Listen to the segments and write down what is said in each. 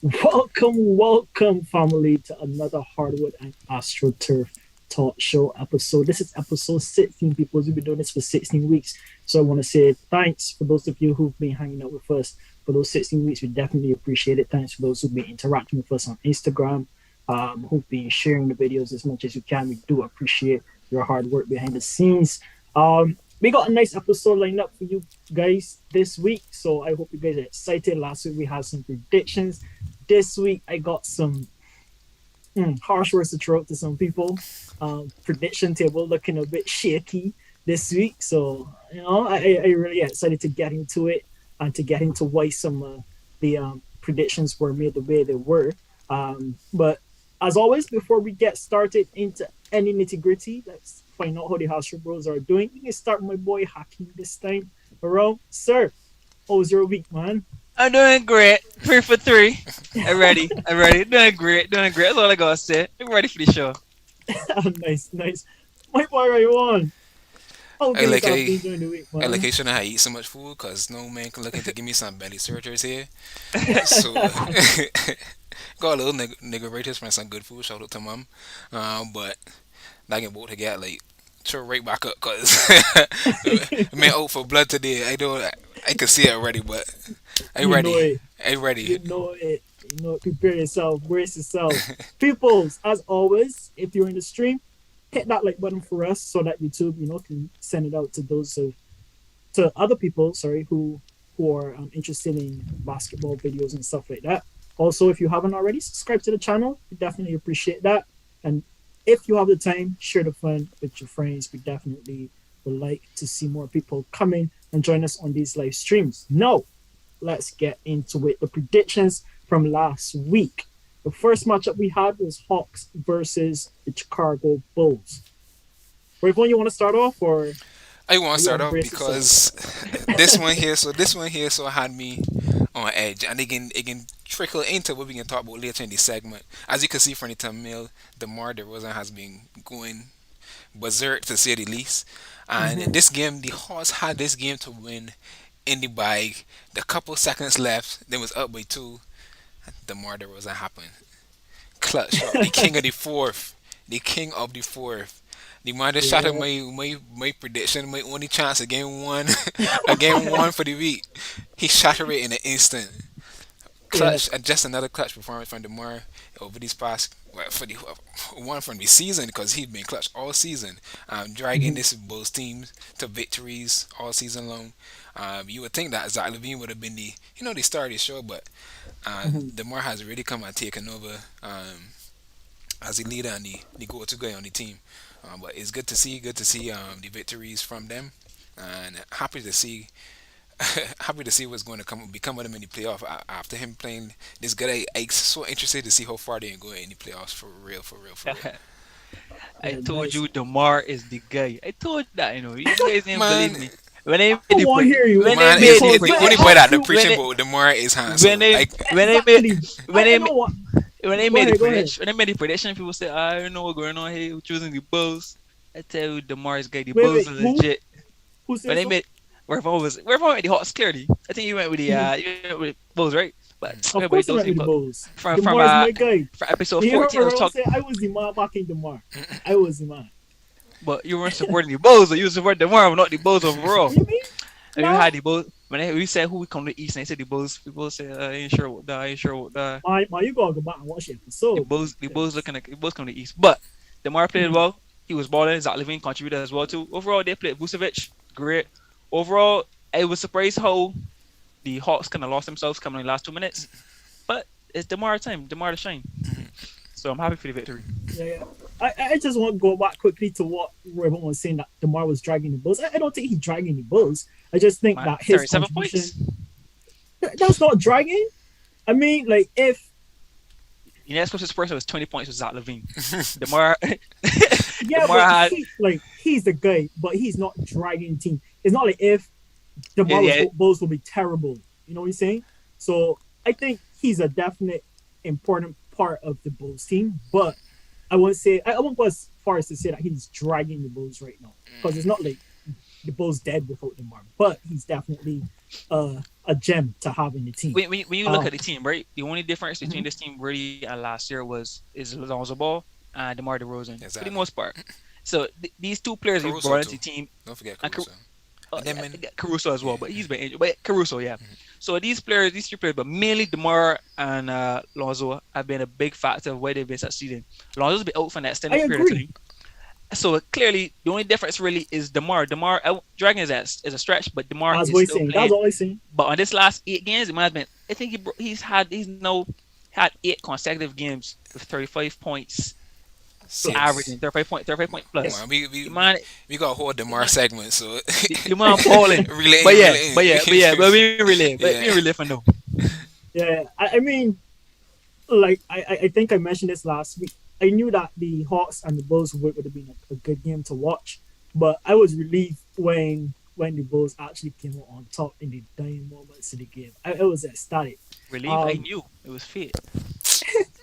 Welcome, family, to another Hardwood and Astroturf talk show episode. This is episode 16, people. We've been doing this for 16 weeks. So I want to say thanks for those of you who've been hanging out with us for those 16 weeks. We definitely appreciate it. Thanks for those who've been interacting with us on Instagram, who've been sharing the videos as much as you can. We do appreciate your hard work behind the scenes. We got a nice episode lined up for you guys this week. So I hope you guys are excited. Last week we had some predictions. This week I got some harsh words to throw out to some people. Prediction table looking a bit shaky this week. So, I really excited to get into it and to get into why some of the predictions were made the way they were. But as always, before we get started into any nitty gritty, let's find out how the House Bros are doing. We can start with my boy Hakim this time around. Sir, how was your week, man? I'm doing great. 3 for 3. I'm ready. I'm ready. Doing great. Doing great. That's all I gotta say. I'm ready for the show. Nice. My boy Raywan. How I things like have I, been during the week, I like man? I shouldn't have eat so much food because no man can look to give me some belly surgeries here. So got a little nigga raters from some good food. Shout out to mom. But I can both to get like throw right back up because man out for blood today. I can see it already, but I You know ready. it. I You ready. know it. You know it. Prepare yourself. Brace yourself. Peoples, as always, if you're in the stream, hit that like button for us so that YouTube, can send it out to to other people, sorry, who are interested in basketball videos and stuff like that. Also, if you haven't already, subscribe to the channel. We definitely appreciate that. And if you have the time, share the fun with your friends. We definitely would like to see more people coming and join us on these live streams. Now, let's get into it. The predictions from last week. The first matchup we had was Hawks versus the Chicago Bulls. Rayvon, you want to start off, or I want are to you start want to off brace yourself? because this one here so had me on edge, and it can trickle into what we can talk about later in the segment. As you can see from the thumbnail, DeMar DeRozan has been going berserk to say the least. And in Mm-hmm. this game, the Hawks had this game to win in the bag. The couple seconds left, they was up by two. DeMar DeRozan happened. Clutch shot, the king of the fourth, the king of the fourth. The man that shattered Yeah. my prediction, my only chance of game one, a game one for the week. He shattered it in an instant. Yeah. Clutch, just another clutch performance from DeMar over these past for the one from the season because he'd been clutch all season, dragging Mm-hmm. this Bulls team to victories all season long. You would think that Zach Levine would have been the star of the show, but Mm-hmm. DeMar has really come and taken over as the leader and the go-to guy on the team. But it's good to see the victories from them, and happy to see what's going to become of them in the playoff after him playing this good. I'm so interested to see how far they can go in the playoffs for real, for real, for real. I Yeah, told nice. you DeMar is the guy. I told you that. You guys didn't believe Man, me. When they I made the want to hear you when they man, made the because the when it only prediction boy comes that the to when preaching they about Demar is Han. when So they like, when they made exactly, when I they know what. when they Go made the ahead, go ahead. prediction when they made the prediction, people said, "I don't know what's going on here. We're choosing the Bulls." I tell you, DeMar's guy. The Wait, Bulls wait, are who? legit. Who When said they so? made wherever with the Hawks clearly. I think you went with the Mhm. Bulls, right? But Of everybody course, I those went with the people Bulls. from from Demar is uh my guy. from episode You heard 14 what I was Raul talking, say? I was Demar backing Demar. I was Demar. but you weren't supporting the Bulls, or you supporting DeMar, but not the Bulls overall. You mean? And we Nah. had the Bulls we said who we come to the East, and they said the Bulls. People said, I ain't sure what that, I ain't sure what that. You gotta go back and watch the episode, man. The Bulls Because looking like the Bulls come to the East, but DeMar played Mhm. well. He was balling. Zach Levine contributed as well too. Overall, they played Vucevic great. Overall, I was surprised how the Hawks kind of lost themselves coming in the last 2 minutes, but it's DeMar time, DeMar to shine. So I'm happy for the victory. Yeah. I just want to go back quickly to what everyone was saying that Demar was dragging the Bulls. I don't think he's dragging the Bulls. I just think Man, that his 37 contribution points. that's not dragging. I mean, like if The next closest person was 20 points with Zach Levine. DeMar, yeah, DeMar but had he's the guy, but he's not dragging the team. It's not like if yeah, Demar was yeah. Bulls will be terrible. You know what I'm saying? So I think he's a definite important part of the Bulls team, but I won't go as far as to say that he's dragging the Bulls right now because it's not like the Bulls dead without DeMar, but he's definitely a gem to have in the team. When you look Um, at the team, right? The only difference between mhm. this team really and last year was is Lonzo Ball and DeMar DeRozan for the Exactly. most part. So these two players we Caruso brought into too. the team, Don't forget and Caruso. And then man, Caruso as well, yeah. but he's been injured. But Caruso, yeah. So these players, these three players, but mainly DeMar and Lonzo have been a big factor of where they've been succeeding. Lonzo's been out for an I extended period of agree. time. So clearly, the only difference really is DeMar. DeMar, Dragon is a stretch, but DeMar As is we're still saying, playing. that's all I'm saying. But on this last 8 games, it might have been. I think he's now had 8 consecutive games with 35 points, Serious. averaging 35 point Yeah, Come plus. on, we The we man, we got a whole the Demar man, segment, so the man balling. But yeah, but relating. yeah, but yeah, but we relay, but we Yeah. relay for no. yeah. I mean, like I think I mentioned this last week. I knew that the Hawks and the Bulls would have been a good game to watch, but I was relieved when the Bulls actually came out on top in the dying moments of the game. I was ecstatic. Relief, I Um, knew it was fate.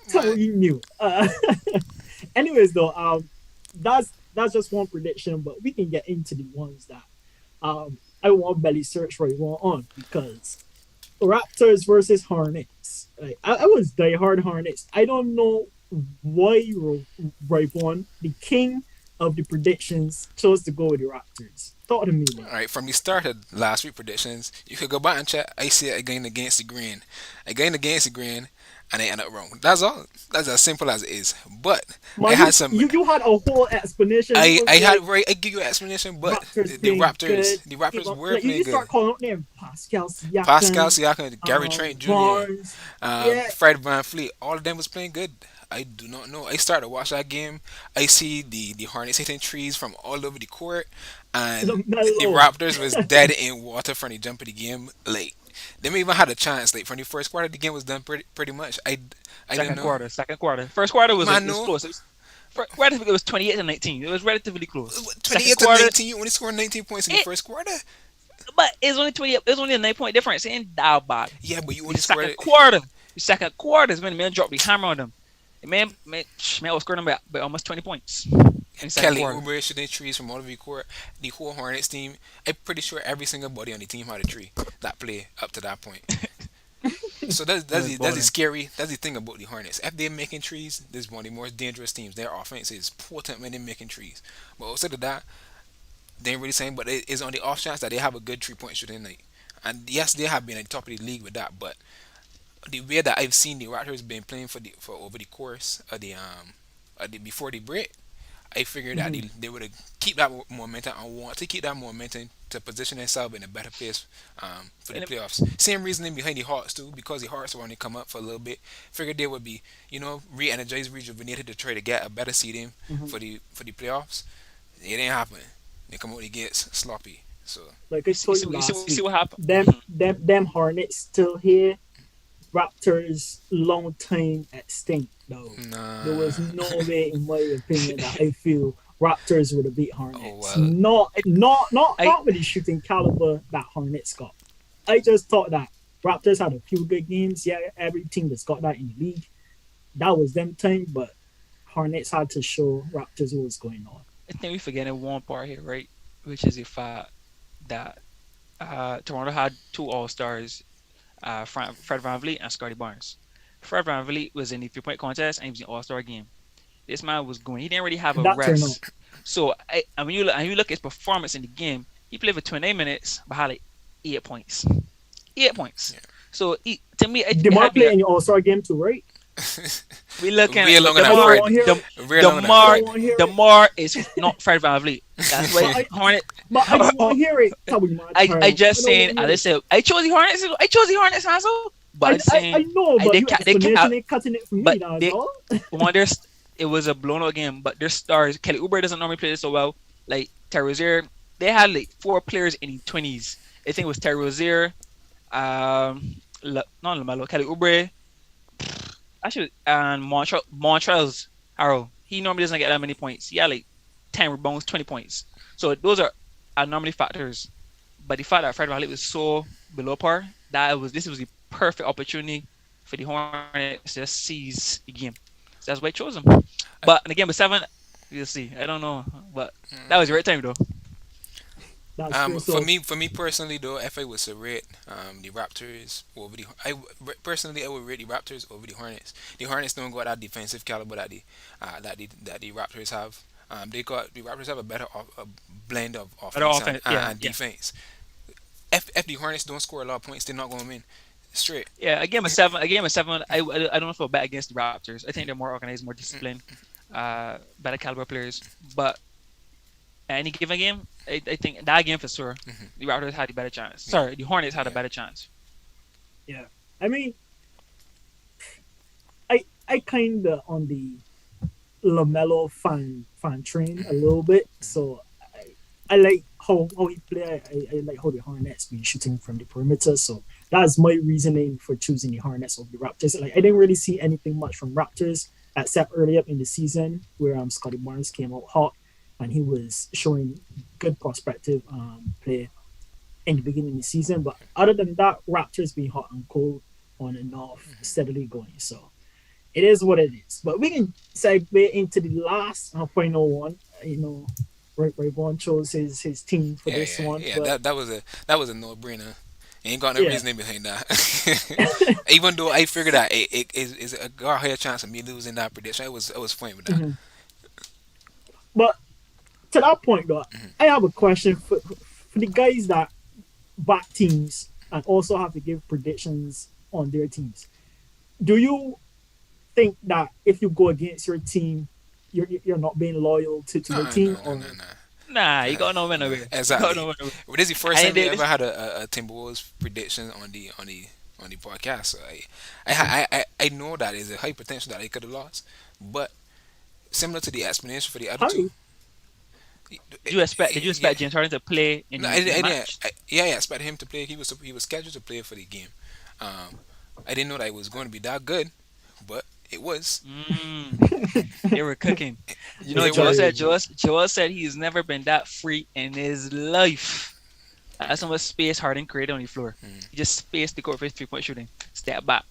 so Man, you knew. Anyways, though, that's just one prediction, but we can get into the ones that I want belly search right on because Raptors versus Hornets. Like, I was diehard Hornets. I don't know why Rayvon, the king of the predictions, chose to go with the Raptors. Talk to me, man. all right, from the start of last week predictions, you could go back and check. I see it again against the grain, again against the grain, and I end up wrong. That's all. That's as simple as it is. But I Man, had some. you had a whole explanation. You I was had like right. I give you an explanation, but Raptors the playing Raptors, good. the Raptors were Like playing you good. start calling out names Pascal Pascal Siakam, Siakam, Gary Trent Jr., Barnes. Yeah, Fred Van Fleet, all of them was playing good. I do not know. I started to watch that game. I see the Hornets hitting trees from all over the court, and the Melo. Raptors was dead in water from the jump of the game. Like they may even had a chance. Like from the first quarter, the game was done pretty much. I don't Second know. quarter, second quarter. First quarter Man, was no. close. Relatively, it was 28-19. It was relatively close. Second 28 to quarter, 19. You only scored 19 points in the it, first quarter. but it's only 20. It was only a 9 point difference. It ain't that bad. Yeah, but you The only scored second it. quarter, the second quarter is when the man dropped the hammer on them. The man was scoring them by almost 20 points in the second Kelly quarter. Oubre shooting trees from all over the court. The whole Hornets team. I'm pretty sure every single body on the team had a tree that play up to that point. So It was that's the balling. scary. That's the thing about the Hornets. If they're making trees, this is one of the more dangerous teams. Their offense is potent when they're making trees. But outside of that, they ain't really saying. But it is on the off chance that they have a good 3 point shooting night. And yes, they have been at the top of the league with that. But the way that I've seen the Raptors been playing for over the course of the before the break, I figured that Mhm. they would keep that momentum and want to keep that momentum to position themselves in a better place for the And playoffs. Same reasoning behind the Hawks too, because the Hawks were only come up for a little bit. Figured they would be, re-energized, rejuvenated to try to get a better seeding Mhm. for the playoffs. It ain't happening. They come out the gates sloppy. So Like I told you you last see week, what happened. them Hornets still here. Raptors long time extinct though. There nah. was no way, in my opinion, that I feel Raptors would have beat Oh Hornets. well. Not I, not not I not with the shooting caliber that Hornets got. I just thought that Raptors had a few good games. Yeah, every team that's got that in the league, that was them time. But Hornets had to show Raptors what was going on. I think we forgetting one part here, right? Which is the fact that Toronto had two All Stars, Fred VanVleet and Scotty Barnes. Fred VanVleet was in the 3 point contest and he was in the All Star game. This man was going. He didn't really have And a that turned out. rest. So and when you look at his performance in the game, he played for 28 minutes, but had like 8 points. 8 points. Yeah. So to me, it DeMar had been played in the All Star game too, right? we looking Way at longer than I don't Demar. Fred. want to hear it. Way longer than I Demar don't Fred. want to hear it. Demar is not Fred VanVleet. That's But why I Hornet. but I don't want to hear it. Tell me, my I child. I just don't saying. want to I hear just it. said I chose the Hornets. I chose the Hornets, also. But I'm I saying know, but your they explanation ain't cutting it for me. but That's they all. one their it was a blown out game. But their stars, Kelly Oubre doesn't normally play this so well. Like Terry Rozier, they had like 4 players in the 20s. I think it was Terry Rozier, not Lamelo, Kelly Oubre, actually, and Montrezl Harrell. He normally doesn't get that many points. He had like 10 rebounds, 20 points. So those are normally factors. But the fact that Fred VanVleet was so below par, this was the perfect opportunity for the Hornets to just seize the game. So that's why I chose them. But in the game of 7, we'll see. I don't know, but that was the right time though. That's true. For So me personally though, if I was to rate the Raptors over personally I would rate the Raptors over the Hornets. The Hornets don't got that defensive caliber that the Raptors have. The Raptors have a blend of Better offense offense. Yeah, and yeah. defense. If the Hornets don't score a lot of points, they're not going to win. Straight. Yeah, a game of seven. A game of seven. I don't feel bad against the Raptors. I think they're more organized, more disciplined, better caliber players. But any given game, I think that game for sure, the Raptors had a better chance. Yeah. Sorry, the Hornets had a Yeah. better chance. yeah, I mean, I kind of on the Lamelo fan train a little bit. So I like how he play. I like how the Hornets been shooting from the perimeter. So that's my reasoning for choosing the Hornets over the Raptors. Like I didn't really see anything much from Raptors except early up in the season where Scotty Barnes came out hot and he was showing good prospective play in the beginning of the season. But other than that, Raptors being hot and cold on and off, steadily going. So it is what it is. But we can segue into the last final one. Ray Vaughn chose his team for this one. Yeah. But That was a no brainer. Ain't got no yeah, reasoning behind that. Even though I figured that it is a higher chance of me losing that prediction, I was fine with that. but to that point though, I have a question for the guys that back teams and also have to give predictions on their teams. Do you think that if you go against your team, you're not being loyal to your team? Or Nah, you got no win away. Exactly. You got no win away. Well, this is the first And time we they- ever had a Timberwolves prediction on the podcast. So I know that there's a high potential that they could have lost, but similar to the explanation for the other How two. Did you expect James Harden to play in No, the I didn't. match? I expected him to play. He was scheduled to play for the game. I didn't know that it was going to be that good, but it was. They were cooking. You know what It Joel was. said? Joel said he's never been that free in his life. That's how much space Harden created on the floor. He just spaced the court for his 3-point shooting. Step back.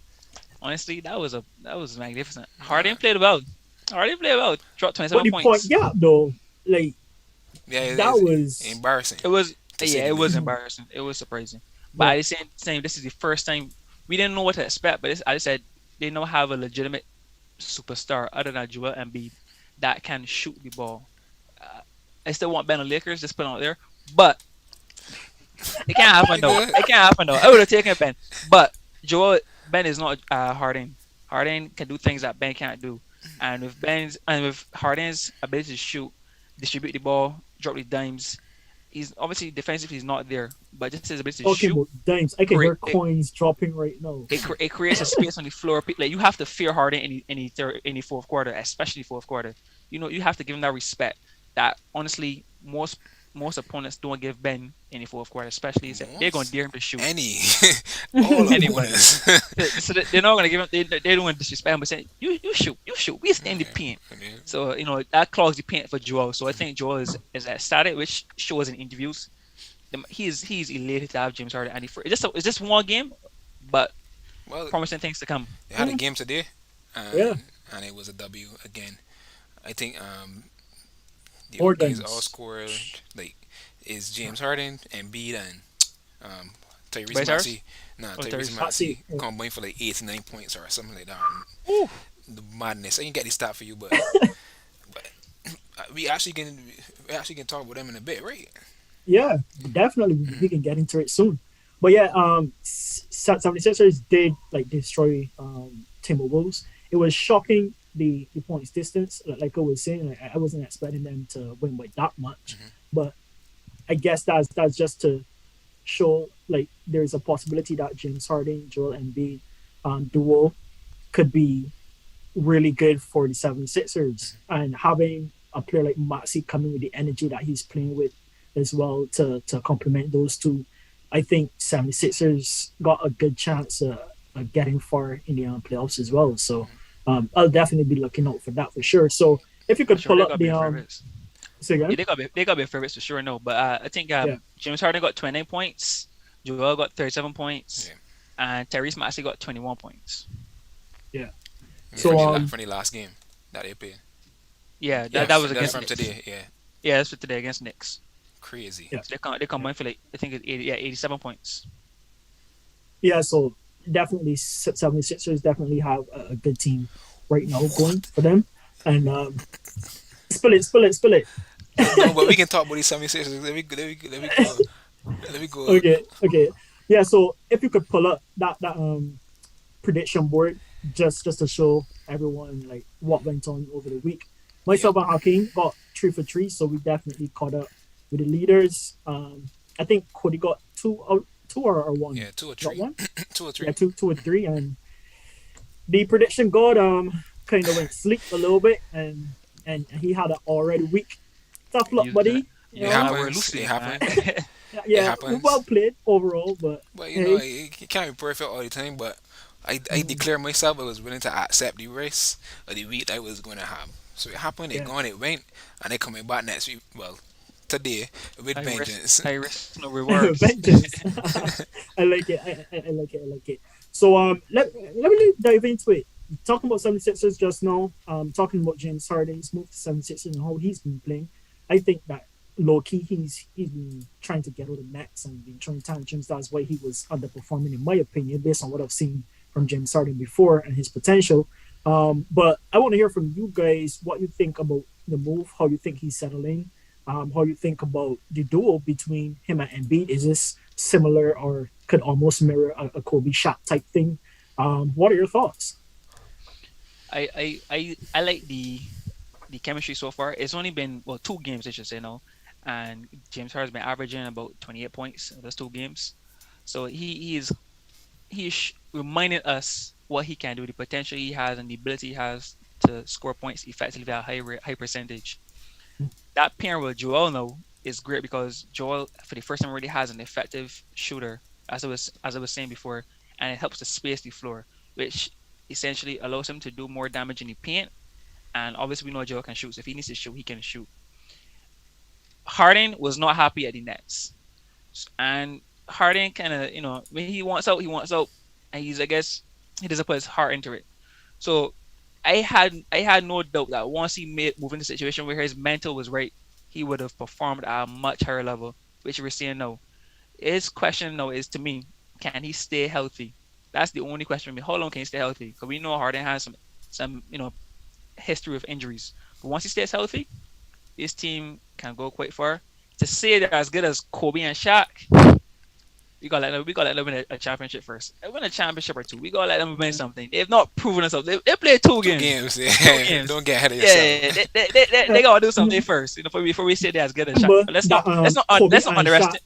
Honestly, that was magnificent. Harden played well. Dropped but 27 the points. point gap though, like Yeah, that was embarrassing. It was To say the it was least. embarrassing. It was surprising. But at the same time, this is the first time we didn't know what to expect. But I said they don't have a legitimate superstar other than Joel Embiid that can shoot the ball. I still want Ben on Lakers, just put it out there. But it can't happen though. It can't happen though. I would have taken Ben. But Ben is not Harden. Harden can do things that Ben can't do. And with Harden's ability to shoot, distribute the ball, drop the dimes, he's obviously defensively he's not there. But just his ability to talking shoot, about dimes. I can hear Great. coins dropping right now. it creates a space on the floor. Like you have to fear Harden in the fourth quarter, especially fourth quarter. You have to give him that respect. That honestly, most opponents don't give Ben in the fourth quarter, especially they're going to dare him to shoot. Any, all Anybody. opponents. So they're not going to give him. They don't want to disrespect him, but saying you shoot. We stay in the paint. Yeah. So that clogs the paint for Joel. So I think Joel is ecstatic, which shows in interviews. He's elated to have James Harden, and it's just one game, but Well, promising things to come. they had a game today, Yeah. and it was a W again. I think the More other guys games. all scored like is James Harden, Embiid, and Tyrese Bryce Harris? Maxey. Tyrese Tyrese Maxey, Maxey combined for like 89 points or something like that. Ooh. The madness. I can get the stat for you, but we actually can talk about them in a bit, right? Yeah, definitely. We can get into it soon. But yeah, 76ers did like destroy Timberwolves. It was shocking the points distance. Like I was saying, like, I wasn't expecting them to win by that much. But I guess that's just to show like there's a possibility that James Harden, Joel Embiid duo could be really good for the 76ers. And having a player like Maxey coming with the energy that he's playing with as well to complement those two, I think 76ers got a good chance of getting far in the playoffs as well. So I'll definitely be looking out for that for sure. So if you could Sure, pull they up gotta the be favorites. say again? Yeah, they got to be favorites for sure. No, but I think James Harden got 29 points, Joel got 37 points, and Tyrese Maxey got 21 points. So, from the last game that they played. Yeah, that was that's against from Knicks. today. Yeah. Yeah, that's for today against Knicks. Crazy. Yeah. So they combined for like I think it's 80, yeah, 87 points. Yeah, so definitely 76ers definitely have a good team right now going for them. And spill it, spill it. No, but we can talk about these 76ers. Let me go. Let me go. Okay, okay. Yeah, so if you could pull up that prediction board just to show everyone like what went on over the week. Yep. Myself and Hakeem got 3 for 3, so we definitely caught up with the leaders. I think Cody got two or one. Yeah, two or Got three. one? Two or Yeah, three. two or three. And the prediction god kind of went sleep a little bit, and he had an already weak. Tough luck, Using that buddy. You It using know, that word happens. It loosely, man. happens. yeah, It yeah, happens. well played overall, but But hey, it can't be perfect all the time. But I declare myself I was willing to accept the race of the week I was going to have. So it happened, it yeah, gone, it went, and they coming back next week. Well, today with vengeance. High risk, no rewards. vengeance. I like it. I like it. I like it. So let me dive into it. Talking about 76ers just now, talking about James Harden's move to 76ers and how he's been playing. I think that low key he's been trying to get out of Nets and been trying tantrums. That's why he was underperforming in my opinion, based on what I've seen from James Harden before and his potential. But I want to hear from you guys what you think about the move, how you think he's settling, how you think about the duo between him and Embiid. Is this similar or could almost mirror a Kobe shot type thing? What are your thoughts? I like the chemistry so far. It's only been well 2 games I should say now, and James Harden's been averaging about 28 points in those 2 games. So he's reminding us what he can do, the potential he has, and the ability he has to score points effectively at a high percentage. That pairing with Joel now is great because Joel, for the first time, really has an effective shooter, as I was saying before, and it helps to space the floor, which essentially allows him to do more damage in the paint. And obviously, we know Joel can shoot. So if he needs to shoot, he can shoot. Harden was not happy at the Nets, and Harden kind of, when he wants out, he wants out, and I guess, he doesn't put his heart into it. So I had no doubt that once he made move into a situation where his mental was right, he would have performed at a much higher level, which we're seeing now. His question now is to me, can he stay healthy? That's the only question for me. How long can he stay healthy? Because we know Harden has some history of injuries. But once he stays healthy, this team can go quite far. To say they're as good as Kobe and Shaq, we gotta let them win a championship first. They win a championship or two. We gotta let them win something. They've not proven themselves. They played two Two games. games. Two Yeah. games. Don't get ahead of yourself. Yeah, they gotta do something first. Before we say they're as good as Shaq. Remember But let's that not let's not Kobe let's not and Shaq. underestimate.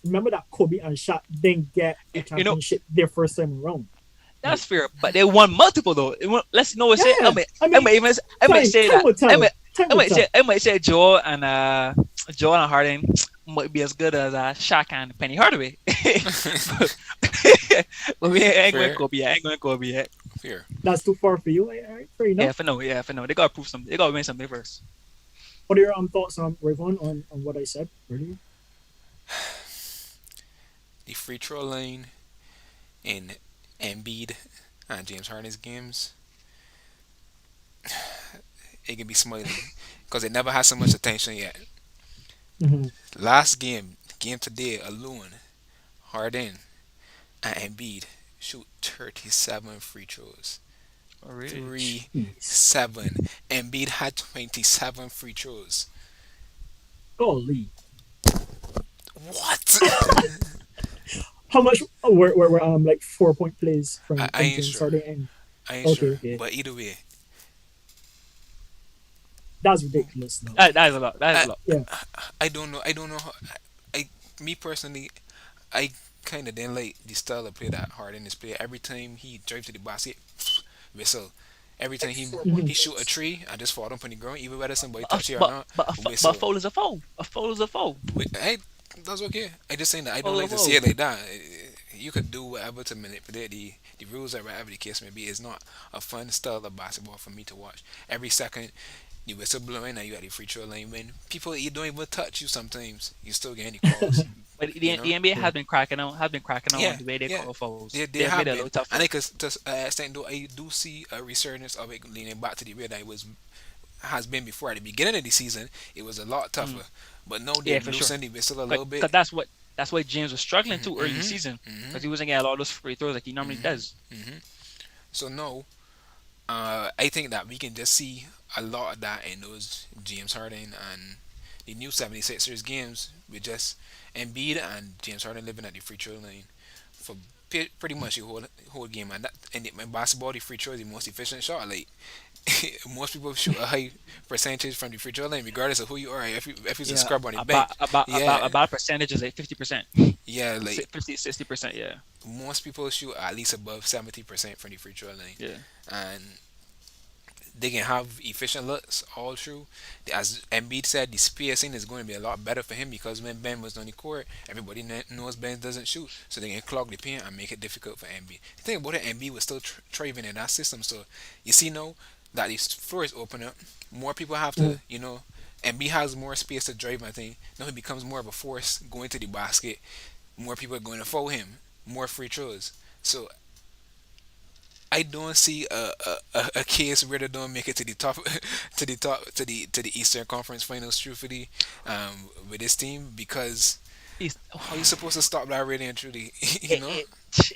Remember that Kobe and Shaq didn't get a You know championship their first time around. Like, that's fair, but they won multiple though. Let's know what say. yeah, I I mean, might even I might say time that. will tell. Time I will might tell. say Joel and Harden might be as good as Shaq and Penny Hardaway. But we ain't going Fair. Kobe yet. Ain't going Kobe yet. Fair. That's too far for you. All right, fair enough. For no. They gotta prove something. They gotta win something first. What are your thoughts on Rayvon on what I said earlier? The free throw line in Embiid and James Harden's games, it can be smiling because it never had so much attention yet. Mm-hmm. Last game today alone, Harden and Embiid shoot 37 free throws. Oh, really? 3-7. Embiid had 27 free throws. Golly, What? how much were like 4 point plays I, from I ain't James sure. Harden? And I ain't okay, sure. okay, But either way, that's ridiculous though. That is a lot. That is I, a lot. Yeah, I don't know. I don't know how. Me personally, I kind of didn't like the style of play that Harden is play. Every time he drives to the basket, whistle. Every time he shoot a tree, I just fall up on the ground, even whether somebody touch it or not, But a whistle. foul is a foul. A foul is a foul. Hey, that's okay. I just saying that I don't Foul is like a to foul. see it like that. You could do whatever to manipulate the rules or whatever the case may be. It's not a fun style of basketball for me to watch. Every second you whistle blowing and you at the free throw line when people you don't even touch you sometimes, you still get any calls. But You the know? NBA yeah. has been cracking out on Yeah, the way they yeah. call fouls. They They've have made it a been. little tougher. And I could to extent though I do see a resurgence of it leaning back to the way that it was has been before. At the beginning of the season, it was a lot Mm, tougher. But no, yeah, they've for sure. loosened it still a little Because bit. that's why James was struggling too early in the hmm season hmm because he wasn't getting a lot of those free throws like he normally hmm does. hmm So no, I think that we can just see a lot of that in those James Harden and the new 76ers games with just Embiid and James Harden living at the free throw line for pretty much the whole game. And that in basketball, the free throw is the most efficient shot. Like most people shoot a high percentage from the free throw line, regardless of who you are. If it's a Yeah, scrub on the bench, yeah, about percentage is like 50%, yeah, like 50, 60%. Yeah, most people shoot at least above 70% from the free throw line, yeah. and they can have efficient looks all through. As Embiid said, the spacing is going to be a lot better for him because when Ben was on the court, everybody knows Ben doesn't shoot, so they can clog the paint and make it difficult for Embiid. The thing about it, Embiid was still thriving in that system, so you see now that the floor is open up, more people have to, Mhm. Embiid has more space to drive. I think now he becomes more of a force going to the basket. More people are going to follow him. More free throws. So I don't see a case where they don't make it to the top to the Eastern Conference Finals. Truthfully, with this team, because It's, how you supposed to stop that really and truly, you it, know?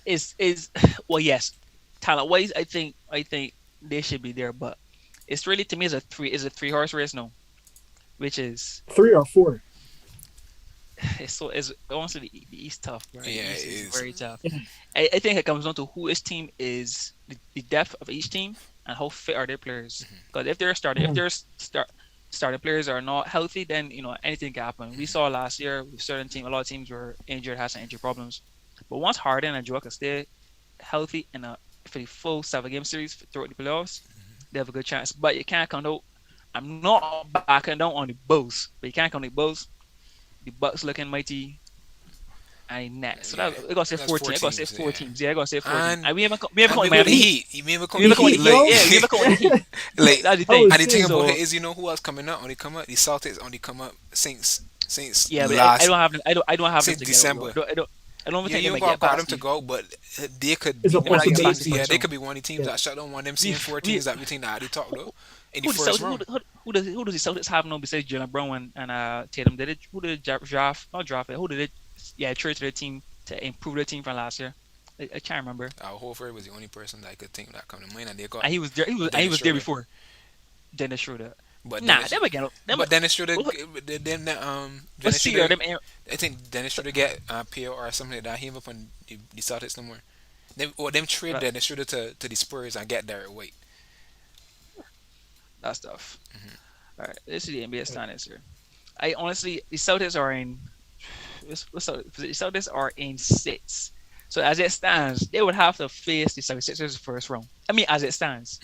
it is well, yes, talent wise, I think they should be there, but it's really to me is a three horse race now, which is 3 or 4. it's so is honestly the East tough, bro. The Yeah, it East is is. very tough. Yeah. I think it comes down to who each team is, the depth of each team, and how fit are their players. Because if Mhm. their starting players are not healthy, then anything can happen. We saw last year with certain team, a lot of teams were injured, had some injury problems. But once Harden and Joel can stay healthy for the full 7 game series throughout the playoffs, they have a good chance. But you can't count out. I'm not backing down on the Bulls, but you can't count the Bulls. The Bucks looking mighty and net. So Yeah, that I gotta say that's 14. four I gotta say teams. four Yeah, teams. Yeah, I gotta say 14. and And we haven't and we counted go the Miami Heat. Heat. You even We come haven't the counted Heat, the Heat. like, Yeah, we haven't counted the Heat. like. That's the I thing. was And the thing saying, about it So is, who else coming up? Only come up. The Celtics only come up since yeah, but I last don't have them. I don't have them since to get out though. December. I don't even Yeah, think they you ain't might got get got them past to the. go, but they could it's be a They one might of not the get past teams. the possibility. Yeah, first they round. could be one of the teams Yeah. that shut down one of them seeing We've four we teams that we think that they talk though in the who the first Celtics round. who does the Celtics have now besides Jalen Brown and Tatum? Who did they draft? Not draft it. Who did it? Yeah, trade to their team to improve their team from last year. I can't remember. Horford was the only person that I could think that come to mind, and they got And he was there. He Dennis was there Schroeder. before Dennis Schroeder. But Nah, Dennis, they would get them. but Dennis Schroeder, What, then what Dennis seed are Schroeder. them? I think Dennis So, Schroeder get PO or something like that. He ain't up on the Celtics no more. Them trade that, Dennis Schroeder to the Spurs and get Derek White. that stuff. All right, this is the NBA standings here. I honestly, the Celtics are in. The Celtics are in 6. So as it stands, they would have to face the 76ers first round. I mean, as it stands,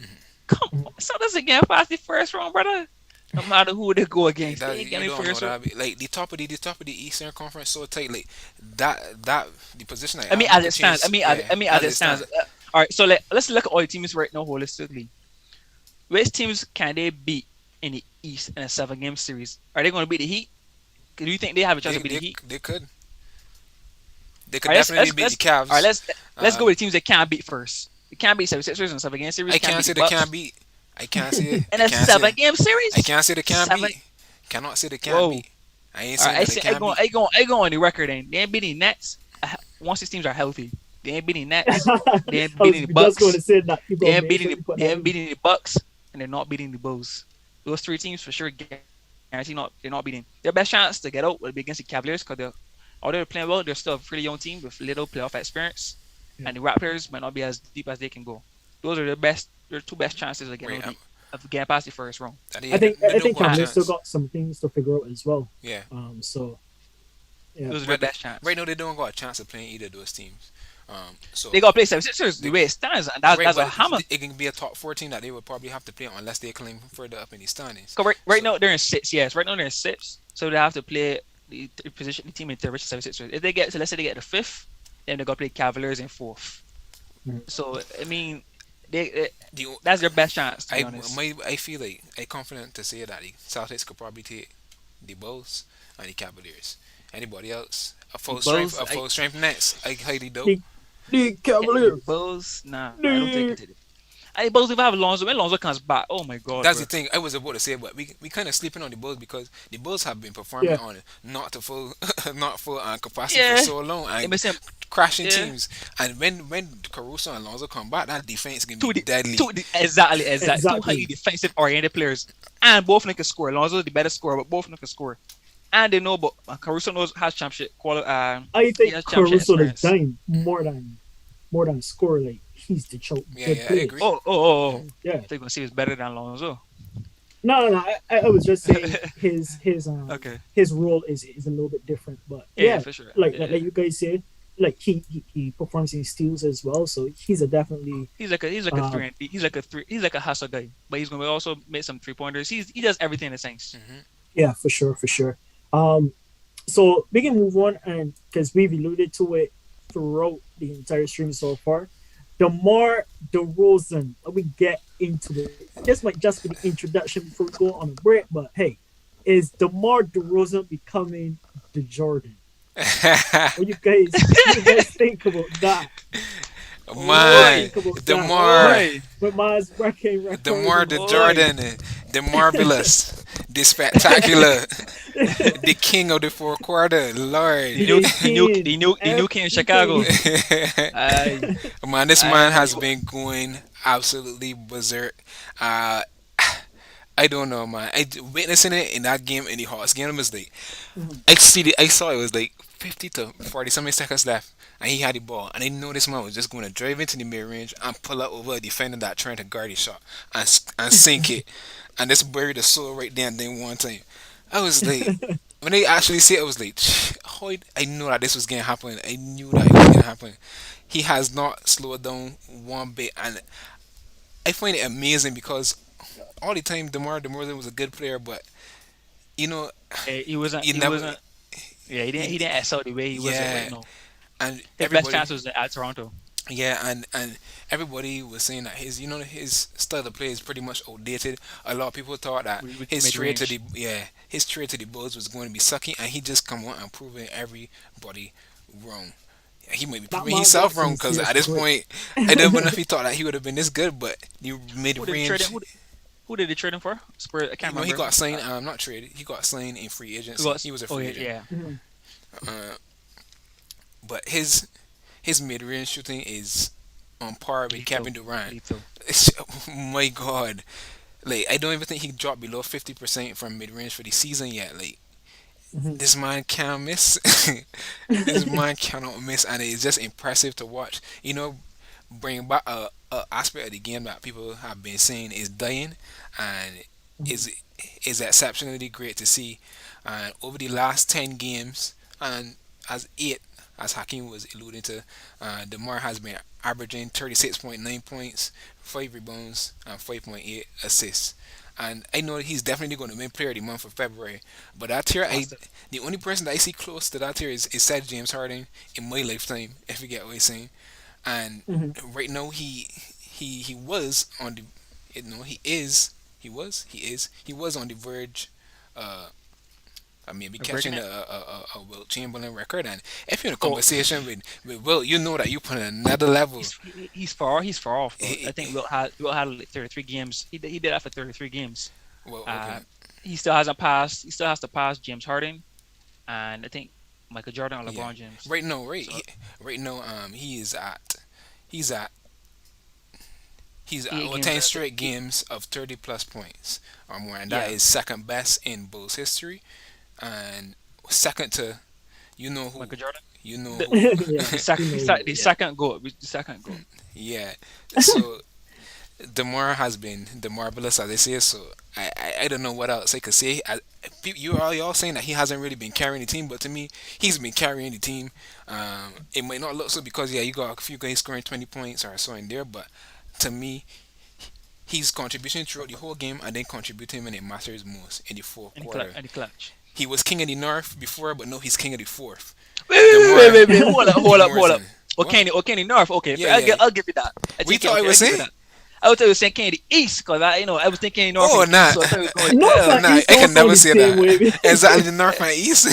come Mhm. on, Celtics again past the first round, brother. No matter who they go Like against, they that, ain't you getting don't know first round. that. Like the top of the Eastern Conference so tight. Like that the position I mean, I as could it stands. change. Yeah, I mean, as as it it stands. stands. All right, so let's look at all the teams right now holistically. Which teams can they beat in the East in a 7 game series? Are they going to beat the Heat? Do you think they have a chance They to beat they the Heat? they could they could All right, definitely beat the all right, Cavs. let's go Um, with the teams they can't beat first. They can't beat 76ers in a 7 game series. I Can't can't beat say the they can't Bucks beat. I can't say it. in I a can't say. 7 game I series. can't say they can't Seven. beat. Cannot say they can't Whoa. beat. I ain't All right, saying I that they say can't beat. I go on the record. Then they ain't beating Nets. Once these teams are healthy, they ain't beating Nets. I They ain't was beating the just going to Bucks. say that. People make sure you put They that ain't in. beating the Bucks, and they're not beating the Bulls. Those 3 teams for sure guarantee they're not beating. Their best chance to get out would be against the Cavaliers because although they're playing well, they're still a pretty young team with little playoff experience, Yeah. and the Raptors might not be as deep as they can go. Those are their 2 best chances of getting Right. of getting past the first round. Yeah, I think they I don't think got a Cavaliers still chance. got some things to figure out as well. Yeah. So yeah, Those are their Right, best chance. right now they don't got a chance of playing either of those teams. So They got to play 76ers the they, way it stands, and that's a but hammer. it can be a top 14 that they would probably have to play unless they climb further up in the standings. Right So now they're in 6. Yes, right now they're in 6. So they have to play the team in third, which is 76ers. If they get, so let's say they get the 5th, then they got to play Cavaliers in 4th. Mhm. So I mean, they the that's their best chance to be honest. I feel like I confident to say that the Celtics could probably take the Bulls and the Cavaliers. Anybody else? The Bulls, A full strength Nets. I highly doubt. the the Cavaliers. Bulls, nah, I don't think The it. I suppose if I have Lonzo, when Lonzo comes back, oh my god, That's bro. the thing I was about to say, but we kind of sleeping on the Bulls because the Bulls have been performing Yeah, on not to full not full capacity for Yeah, so long it and makes him. crashing Yeah, teams. And when Caruso and Lonzo come back, that defense gonna be two, deadly. exactly, two highly exactly. defensive oriented players, and both of them can score. Lonzo is the better scorer, but both of them can score. And they know, but Caruso knows has championship quality. I He think has championship Caruso is experience. dying more than score. Like he's the Yeah, good yeah, I players. agree. Oh. Yeah. I think gonna see is better than Lonzo. No. I was just saying Okay. his role is a little bit different, but Yeah, yeah, for sure. like you guys said, like he performs in steals as well, so he's a definitely He's like a uh three. He's like a hustle guy, but he's gonna also make some 3 pointers. He does everything in the sense. yeah, for sure, for sure. Um, so we can move on, and because we've alluded to it throughout the entire stream so far, DeMar DeRozan. Let me get into it. This might just be the introduction before we go on a break, but hey, is DeMar DeRozan becoming the Jordan? What you guys think about that? What you Man, Oi, think about that? Demar, oi, With my bracket record Demar and the all oi. Jordan, the marvelous, the spectacular, the king of the fourth quarter, Lord. The new, the king, the new king in Chicago. everything. Aye, Man, this man aye. has been going absolutely berserk. Uh, I don't know, man. Witnessing it in that game in the Hawks game was like, I saw it was like 50 to 40 something seconds left, and he had the ball, and I know this man was just going to drive into the mid range and pull up over a defender that trying to guard his shot and sink it, and just bury the soul right there and then one time. I was like, when they actually see it, I was like, I knew that this was gonna happen. I knew that it was gonna happen. He has not slowed down one bit, and I find it amazing because all the time DeMar DeRozan was a good player, but you know, Eh, He wasn't. you He never, wasn't. Yeah, he you, didn't excel the way he was right yeah, now. and His best everybody, chance was at Toronto yeah, and everybody was saying that his style of play is pretty much outdated. A lot of people thought that with his mid trade to range. the his trade to the Bulls was going to be sucky, and he just come on and proving everybody wrong. He might be That proving man himself got wrong some because serious at this grit. point, I don't know if he thought that he would have been this good, but the mid Who did they trade him? range, Who did they trade him for? Spurs. I can't he remember. got signed. Not traded. He got signed in free Who agency. was? He was a Oh free yeah, agent. yeah. Mhm. Uh, but his mid range shooting is on par with Lethal, Kevin Durant. lethal. My God, like I don't even think he dropped below 50% from mid range for the season yet. Like Mhm. this man can't miss. This man cannot miss, and it's just impressive to watch. Bring back a aspect of the game that people have been saying is dying, and Mhm. is exceptionally great to see. And over the last 10 games, and as eight, as Hakeem was alluding to, Demar has been averaging 36.9 points, 5 rebounds, and 5.8 assists. And I know that he's definitely going to win Player of the Month for February. But that tier, That's it. the only person that I see close to that tier is said James Harden in my lifetime, if you get what I'm saying. And Mhm. right now he was on the, he was on the verge. Uh, I mean, be We're breaking catching it. a Wilt Chamberlain record, and if you're in a Oh, conversation with Wilt, you know that you put another level. he's far off though. I He, think Will had like 33 games. He did that for 33 games. well, okay, Uh, he still hasn't passed. He still has to pass James Harden, and I think Michael Jordan or yeah. LeBron James. Right now, So right now, he's at he's at eight well, games. 10 straight games of 30 plus points or more, and that Yeah, is second best in Bulls history, and second to you know who Michael Jordan. you know The, who. Yeah, the you second, know, the yeah. second goal. The second goal. Yeah, so Demar has been the marvelous, as they say. So I don't know what else I could say. Y'all saying that he hasn't really been carrying the team, but to me, he's been carrying the team. It might not look so because you got a few guys scoring 20 points or so in there, but to me, his contribution throughout the whole game and then contributing when it matters most in the fourth quarter. And the clutch. He was king of the north before, but now he's king of the fourth. Wait. Demar, Hold up. Demarson. What? Okay, North. Okay, Yeah, yeah. I'll give you that. We Okay, thought I I'll was give you saying. that. I would tell you saying Kennedy East because I was thinking North Oh, and nah. East, so I thought it was going North yeah. and Nah, East I can also never the say same that. way. Exactly, the north and east.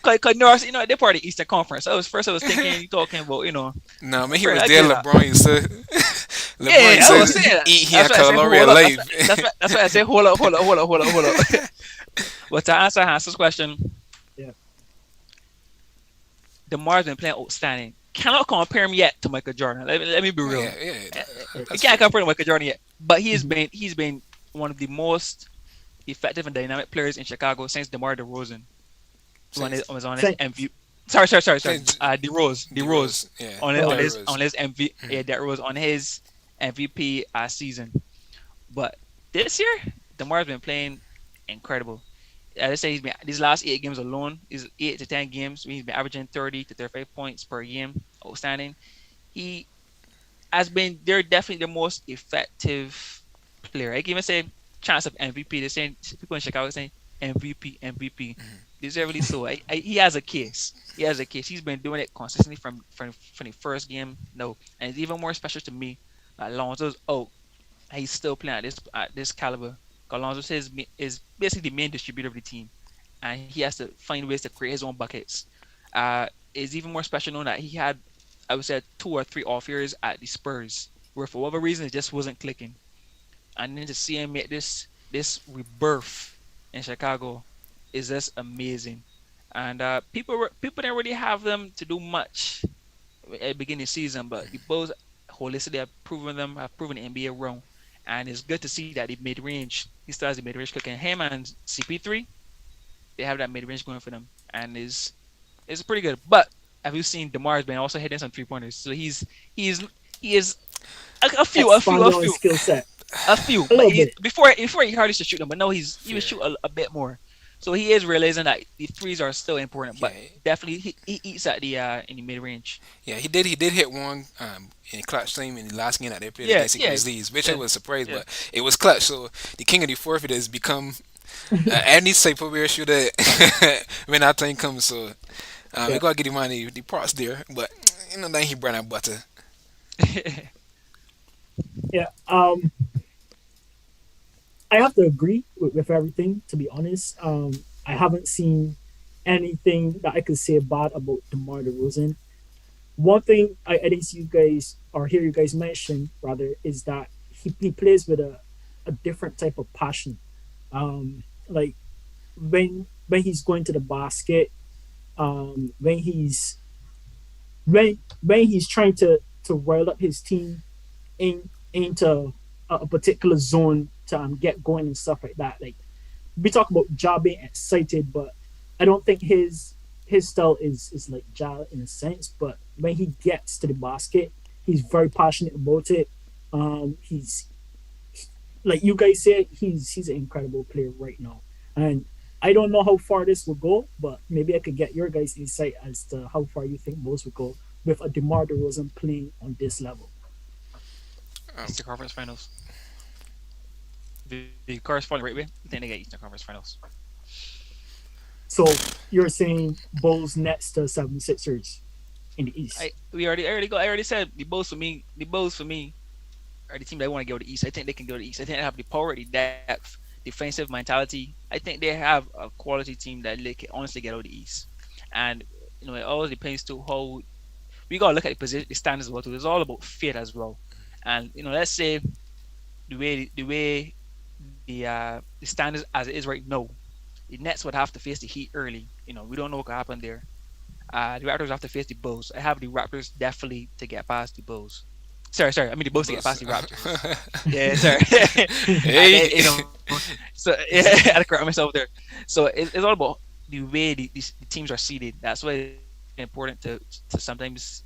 Because North, they're part of the Eastern Conference. I was thinking you talking about No, when he Fred, was I there, get that. LeBron used to LeBron Yeah, I was says saying that. he That's had why I said calorie hold up. alive. That's why I said hold up. But to answer Hans's question, Yeah. DeMar's been playing outstanding. Cannot compare him yet to Michael Jordan. Let me be real. Yeah, yeah, You that's can't fair. compare to Michael Jordan yet. But Mhm. he's been one of the most effective and dynamic players in Chicago since DeMar DeRozan Since was on his Say, MVP. Sorry. since DeRozan DeRozan, yeah, oh, on DeRozan. his MVP. Mhm. Yeah, DeRozan on his MVP season. But this year, DeMar's been playing incredible. Let's say he's been these last 8 games alone, these 8 to 10 games, he's been averaging 30 to 35 points per game, outstanding. He has been they're definitely the most effective player. I can even say chance of MVP. They're saying people in Chicago are saying MVP. Deservedly so. He has a case. He has a case. He's been doing it consistently from the first game. No, and it's even more special to me. Alonzo's out. He's still playing at this caliber. Alonso is basically the main distributor of the team, and he has to find ways to create his own buckets. It's even more special knowing that he had, I would say, 2 or 3 off years at the Spurs, where for whatever reason it just wasn't clicking. And then to see him make this rebirth in Chicago is just amazing. And people didn't really have them to do much at the beginning of the season, but the Bulls holistically have proven the NBA wrong. And it's good to see that the mid range, he still has the mid range clicking. Him and CP3, they have that mid range going for them, and is pretty good. But have you seen Demar's been also hitting some 3 pointers? So he's he is a few a few a expanded on his few skill set a few. a But little bit. before he hardly used to shoot them, but now he was Fair. shoot a bit more. So he is realizing that the threes are still important, Yeah, but definitely he eats at the in the mid range. yeah, he did hit one in clutch time in the last game that they played Yeah, against the yeah, Grizzlies, which I yeah, was surprised, yeah. but it was clutch. So the king of the forfeit has become any type of player shooter when that time comes. So we Yeah, gotta give him man the props there, but then he brought out butter. yeah. I have to agree with everything. To be honest, I haven't seen anything that I could say bad about DeMar DeRozan. One thing I didn't see you guys or hear you guys mention rather is that he plays with a different type of passion. Like when he's going to the basket, when he's trying to rile up his team into a particular zone to get going and stuff like that. Like we talk about Ja being excited, but I don't think his style is like Ja in a sense. But when he gets to the basket, he's very passionate about it. He's like you guys said, he's an incredible player right now, and I don't know how far this will go, but maybe I could get your guys' insight as to how far you think most will go with a DeMar DeRozan playing on this level. Um, Eastern Conference Finals. The corresponding right way. I think they get Eastern Conference Finals. So you're saying Bulls next to 76ers in the East. I already said the Bulls for me. The Bulls for me are the team that want to go to the East. I think they can go to the East. I think they have the power, the depth, defensive mentality. I think they have a quality team that they can honestly get out of the East. And it always depends to how we gotta look at the position, the standards as well too. It's all about fit as well. And let's say the way the standards as it is right now, the Nets would have to face the Heat early. We don't know what could happen there. The Raptors have to face the Bulls. I have the Raptors definitely to get past the Bulls. Sorry. I mean the Bulls to get Bus. past the Raptors. Yeah, sorry. Hey. So yeah, I had to correct myself there. So it's all about the way the teams are seeded. That's why it's important to sometimes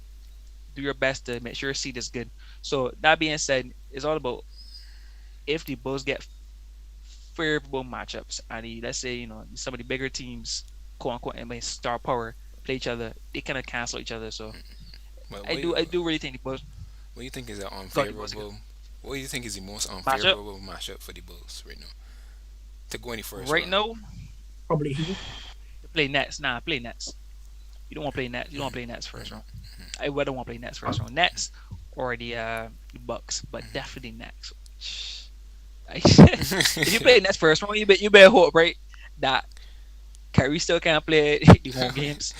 do your best to make sure your seed is good. So that being said, it's all about if the Bulls get favorable matchups and let's say some of the bigger teams, quote unquote, and by star power play each other, they kind of cancel each other. So But I do really think the Bulls what do you think is an got the Bulls unfavorable? What do you think is the most matchup unfavorable matchup for the Bulls right now to go any first right round? now. Probably Heat. To play Nets, nah, play Nets. You don't want to play Nets. You don't want to play Nets first round. I would don't want to play Nets first round. Nets or the Bucks, but definitely Nets. If you play Nets first round, you better hope right that Kyrie still can't play the home games,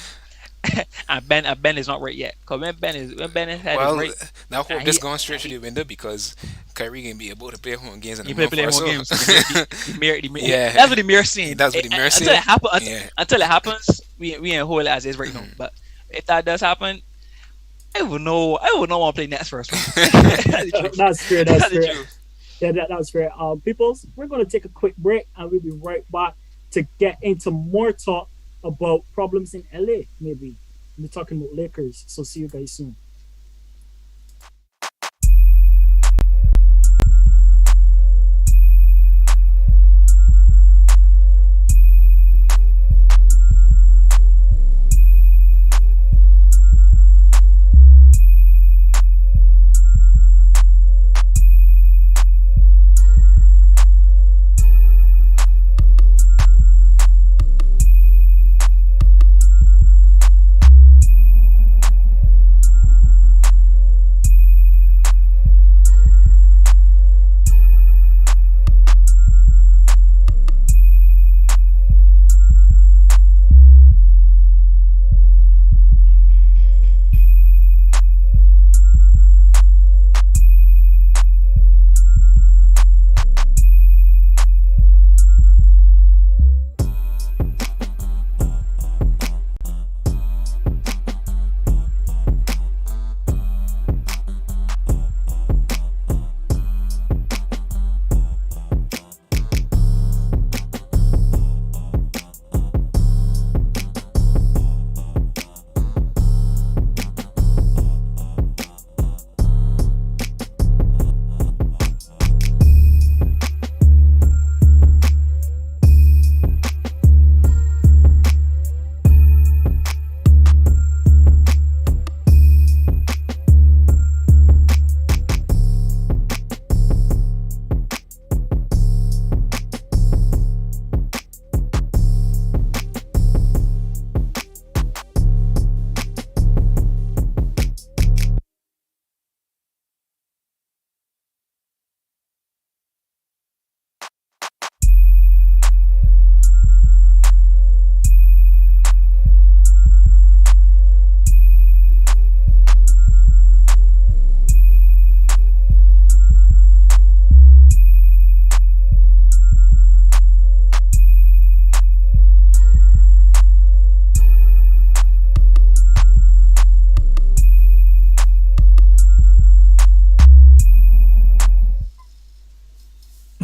and Ben is not right yet. Cause when Ben's head is Well, right, now hope and this he going straight to the window because Kyrie can be able to play home games in a he month play or more so. games. So the mirror, Yeah, that's what the mirror saying. that's what the mirror Until it saying. happen, Yeah. until it happens, we ain't hold it as is right now. But if that does happen, I would not want to play Nets first round. That's the truth. That's fair. That's That's the fair. truth. Yeah, that's fair. Peoples, we're going to take a quick break and we'll be right back to get into more talk about problems in LA. Maybe we're talking about Lakers. So see you guys soon.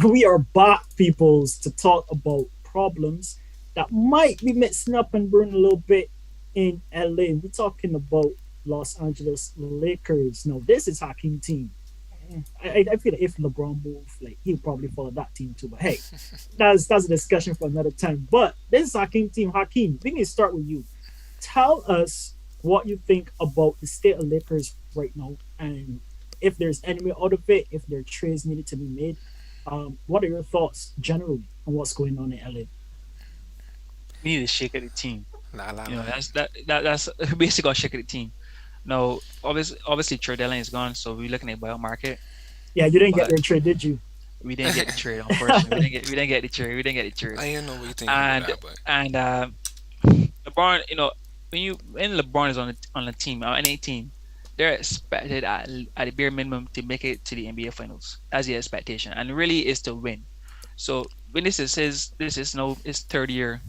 We are back, peoples, to talk about problems that might be mixing up and brewing a little bit in LA. We're talking about Los Angeles Lakers. Now, this is Hakeem team. I feel like if LeBron moved, like he'll probably follow that team too. But hey, that's a discussion for another time. But this is Hakeem team. Hakeem, we can start with you. Tell us what you think about the state of Lakers right now, and if there's any way out of it, if there are trades needed to be made. What are your thoughts generally on what's going on in LA? We need to shake at the team. La la You know, man. that's basically a shake at the team. Now, obviously, trade deadline is gone, so we're looking at buyout market. Yeah, you didn't get But your trade, did you? we didn't get the trade. Unfortunately, we didn't get the trade. We didn't get the trade. I didn't know what you thinking about And that, but and LeBron, when LeBron is on a team or any team, they're expected at the bare minimum to make it to the NBA Finals. That's the expectation, and really is to win. So when this is no his third year,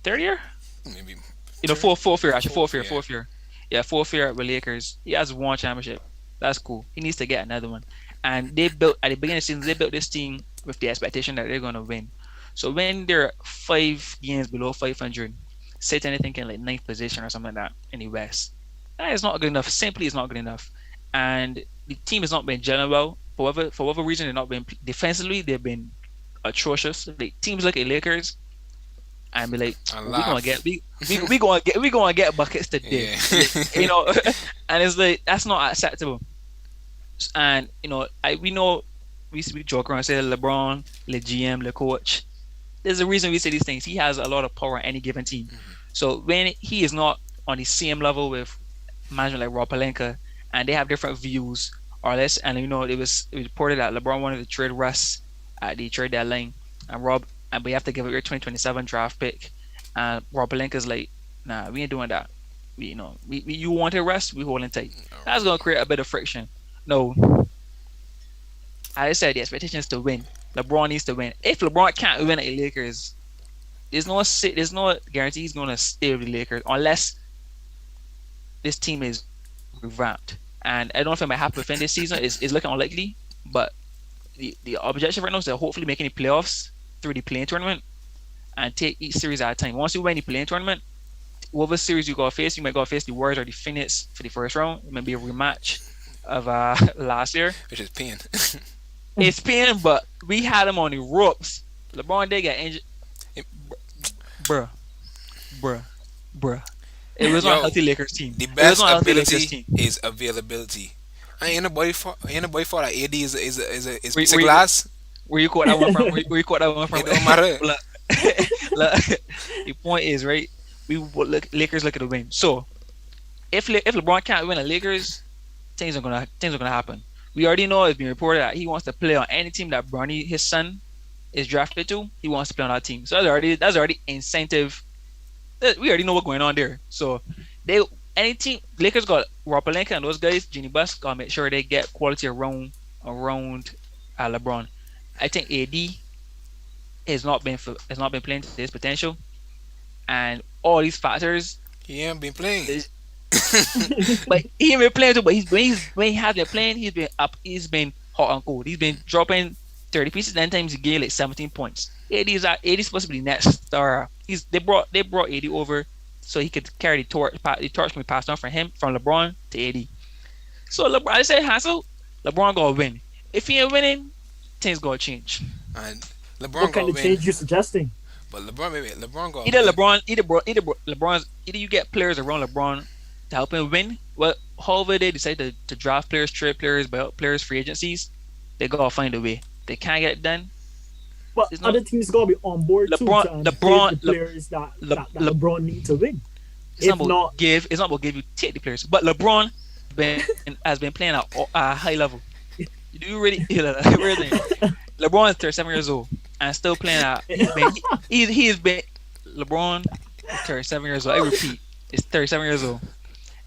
maybe third, fourth year actually, fourth, yeah. fourth year, yeah, fourth year with Lakers. He has one championship. That's cool. He needs to get another one. And they built at the beginning of the season, they built this team with the expectation that they're gonna win. So when they're 5 games below 500, say anything in like ninth position or something like that in the West, that is not good enough. Simply, is not good enough. And the team has not been gelling well. For whatever reason, they've not been defensively. They've been atrocious. Like teams like the Lakers, and be like, I we gonna get laugh. we gonna get buckets today, Yeah. like, and it's like that's not acceptable. And we know we joke around and say LeBron, the GM, the coach. There's a reason we say these things. He has a lot of power on any given team. So when he is not on the same level with management like Rob Pelinka, and they have different views or less, and it was reported that LeBron wanted to trade Russ at the trade deadline, and we have to give up your 2027 draft pick, and Rob Pelinka's like, nah, we ain't doing that. You want to rest, we holding tight. That's Alright. gonna create a bit of friction. No, I said the expectation is to win. LeBron needs to win. If LeBron can't win at the Lakers, there's no guarantee he's gonna stay with the Lakers unless this team is revamped. And I don't know if it might happen within this season. Is looking unlikely, but the objective right now is to hopefully make any playoffs through the playing tournament and take each series at a time. Once you win the playing tournament, whatever series you got to face, you might go face the Warriors or the Phoenix for the first round. It might be a rematch of last year. Which is pain. It's pain, but we had him on the ropes. LeBron did get injured. Bruh, bruh, bruh. It was not a Yo, healthy Lakers team. the It was best not a healthy Lakers ability team. is availability. Ain't nobody for that AD is Where, piece of where, glass. where you caught that one from? Where you caught that one from? It don't matter. Look, look, the point is, right? Lakers look at the win. So if LeBron can't win the Lakers, things are gonna happen. We already know it's been reported that he wants to play on any team that Bronny, his son, is drafted to. He wants to play on that team. So that's already incentive. We already know what's going on there. So they any team Lakers got Rob Pelinka and those guys, Genie Bus gotta make sure they get quality around LeBron. I think AD has not been playing to his potential, and all these factors. He ain't been playing. Is, but he ain't been playing too. But when he has been playing, he's been up. He's been hot and cold. He's been dropping 30 pieces. Then times he gained like 17 points. AD's supposed to be the next star. They brought AD over so he could carry the torch. The torch can be passed on from LeBron to AD. So LeBron, I said Hansel, LeBron gonna win. If he ain't winning, things gonna change. And What LeBron kind gonna of win. change you suggesting? But LeBron gonna Either win. LeBron, either you get players around LeBron to help him win. Well, however they decide to draft players, trade players, buy out players, free agencies, they gotta find a way. They can't get it done. But There's other no teams gotta be on board too LeBron. to LeBron. take the players that Le, LeBron need to win. it's If not about not, give. It's not about give you take the players. But LeBron has been playing at a high level. Do you really? Really? LeBron is 37 years old and still playing at. He has been LeBron is 37 years old. I repeat, is 37 years old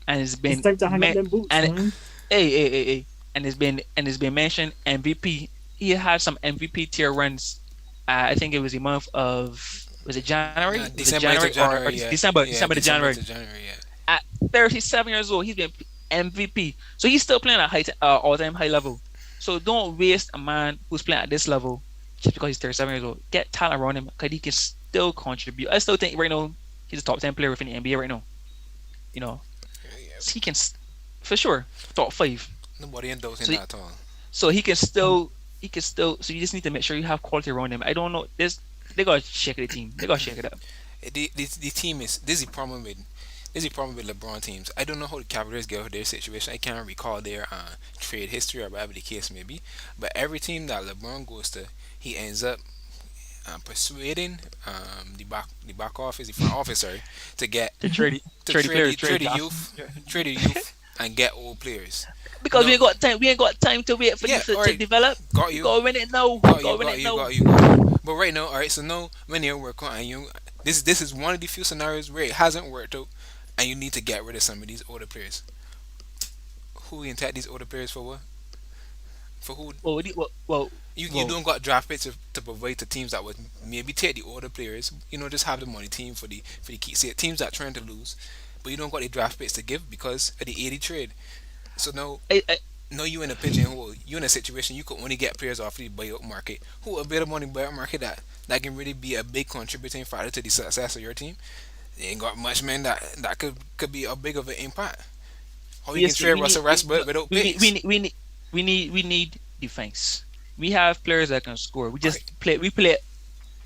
and it's it's been time to hang up man, them boots, and man. hey, and it's been mentioned MVP. He had some MVP tier runs. I think it was the month of was it January? Was it December January to January, or yeah. December? Yeah, December to December January. to January, yeah. At 37 years old, he's been MVP. So he's still playing at all-time high level. So don't waste a man who's playing at this level just because he's 37 years old. Get talent around him because he can still contribute. I still think right now he's a top 10 player within the NBA right now. You know, Yeah, so he can for sure top five. nobody endorsing So that at all. so he can still. So you just need to make sure you have quality around him. I don't know this. They gotta shake the team. They gotta shake it up. The team is this is the problem with LeBron teams. I don't know how the Cavaliers get out of their situation. I can't recall their trade history or whatever the case may be. But every team that LeBron goes to, he ends up persuading the back office, the front office, sorry, to get To trade to trade the players, trade trade the the youth, trade the youth, and get old players. because we No, ain't got time. We ain't got time to wait for yeah, this to alright, develop. got We you. gotta win it now. Got We you, gotta win got it you, now. got you, got you. But right now, all right. So now, when you work on and you, this is one of the few scenarios where it hasn't worked out, and you need to get rid of some of these older players. Who you take these older players for what? For who? Well, You well, don't got draft picks to provide to teams that would maybe take the older players. Just have them on the team for the key say teams that trying to lose, but you don't got the draft picks to give because of the 80 trade. So now I no, you in a pigeonhole. You in a situation you could only get players off the buyout market. Who available on the buyout market that can really be a big contributing factor to the success of your team? You ain't got much man that could be a big of an impact. How you can yes, trade we Russell need Westbrook without we need picks? we need we need we need defense. We have players that can score. We Right. just play. We play.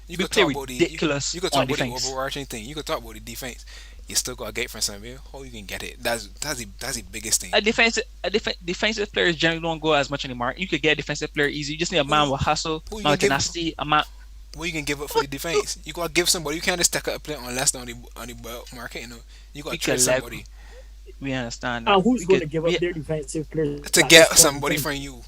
You We could play talk about ridiculous you could on talk about the defense. overarching thing. You could talk about the defense. You still got to get from somewhere. How you can get it? That's the biggest thing. Defensive players generally don't go as much anymore. You could get a defensive player easy. You just need a man Who with hustle, who you man can with give? tenacity, a man. What you can give up for the defense? You gotta give somebody. You can't just stack up a player unless they're on the buyout market. You gotta We trade can lev- somebody We understand that. Who's We going to could. give up their defensive players to at get this point in somebody time? from you.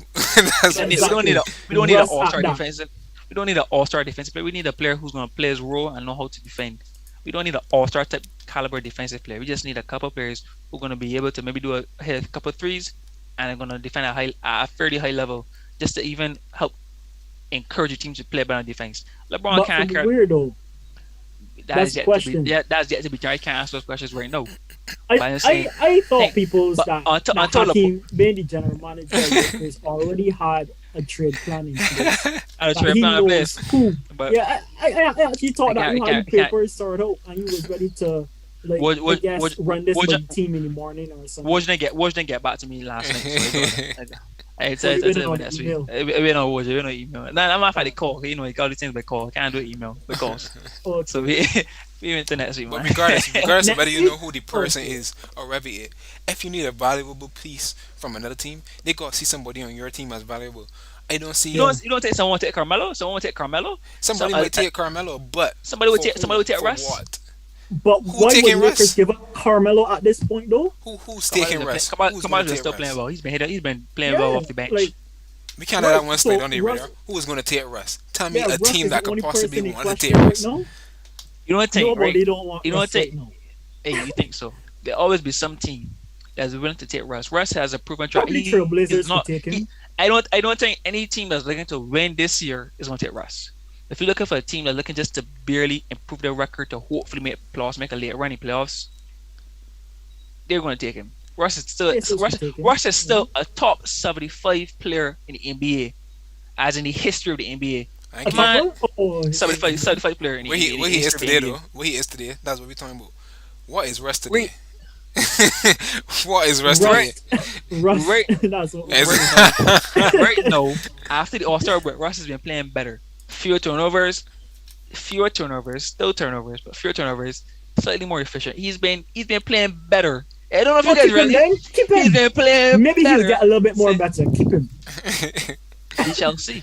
We That's don't what need. I'm We don't need saying. a. We don't need an Russ at all-star that. defensive. We don't need an all-star defensive player. We need a player who's gonna play his role and know how to defend. We don't need an all-star type caliber defensive player. We just need a couple players who are going to be able to maybe hit a couple of threes and are going to defend at a fairly high level, just to even help encourage your team to play better on defense. LeBron But for can't the carry. weirdo, That that's is the yet to be. question. Yeah, that's yet to be. I can't answer those questions right now. I, But I'm I, saying, I thought think, people's but that until LeBron, Hakeem being the general manager of Lakers already had a trade plan in place. I was That trying to he plan a knows place, who. but Yeah, I actually I thought that can't, I you had your can't, I can't. papers sorted out and you was ready to, like, Woj, I Woj, guess, Woj, run this by Woj, the team in the morning or something. Woj didn't get back to me last night, so I got it. It's So you it's waiting over on the next week. email. We don't Woj, we don't email. Nah, I'm not the call. You know, he got these things by call. Can't do email because. Okay. So we went to next week, But man. regardless of whether Next you know week? who the person Okay. is or whether it, if you need a valuable piece from another team, they gotta see somebody on your team as valuable. I don't You see Yeah. don't you don't take someone to take Carmelo. Someone will take Carmelo. So somebody might take Carmelo, but somebody would for take who? take For Russ. what? But Who why would taking Lakers Russ? give up Carmelo at this point, though? Who's Carmelo's taking been Russ? playing, Who's gonna Carmelo's take still playing Russ? well. He's been playing well Yeah, off the bench. like, We can't let right. that one slide So on the Russ, radar. Who's gonna take Russ? Tell me yeah, a Russ team is the that could only possibly person in want to take question right Russ. now. You know what thing, right? Nobody don't want You know what Russ right thing? now. Hey, you think so? There always be some team that's willing to take Russ. Russ has a proven track. Probably He's Trailblazers could not. take him. I don't think any team that's looking to win this year is going to take Russ. If you're looking for a team that's looking just to barely improve their record to hopefully make playoffs, make a late run in playoffs, they're going to take him. Russ is still Pacers Russ, could take him. Russ is still a top 75 player in the NBA, as in the history of the NBA. I A can't. Man, couple? Oh, 75 player in the Where NBA. he in where the he is history of the today NBA. though. Where he is today. That's what we're talking about. What is Russ Right, today? What is Russ right, today? Russ. right, That's what Is- right now, right now, after the All Star break, Russ has been playing better. Fewer turnovers, still turnovers, but fewer turnovers, slightly more efficient. He's been playing better. I don't know if Oh, you guys keep him really. then. Keep He's him. been playing Maybe he'll better. get a little bit more Since- better. Keep him. We shall see.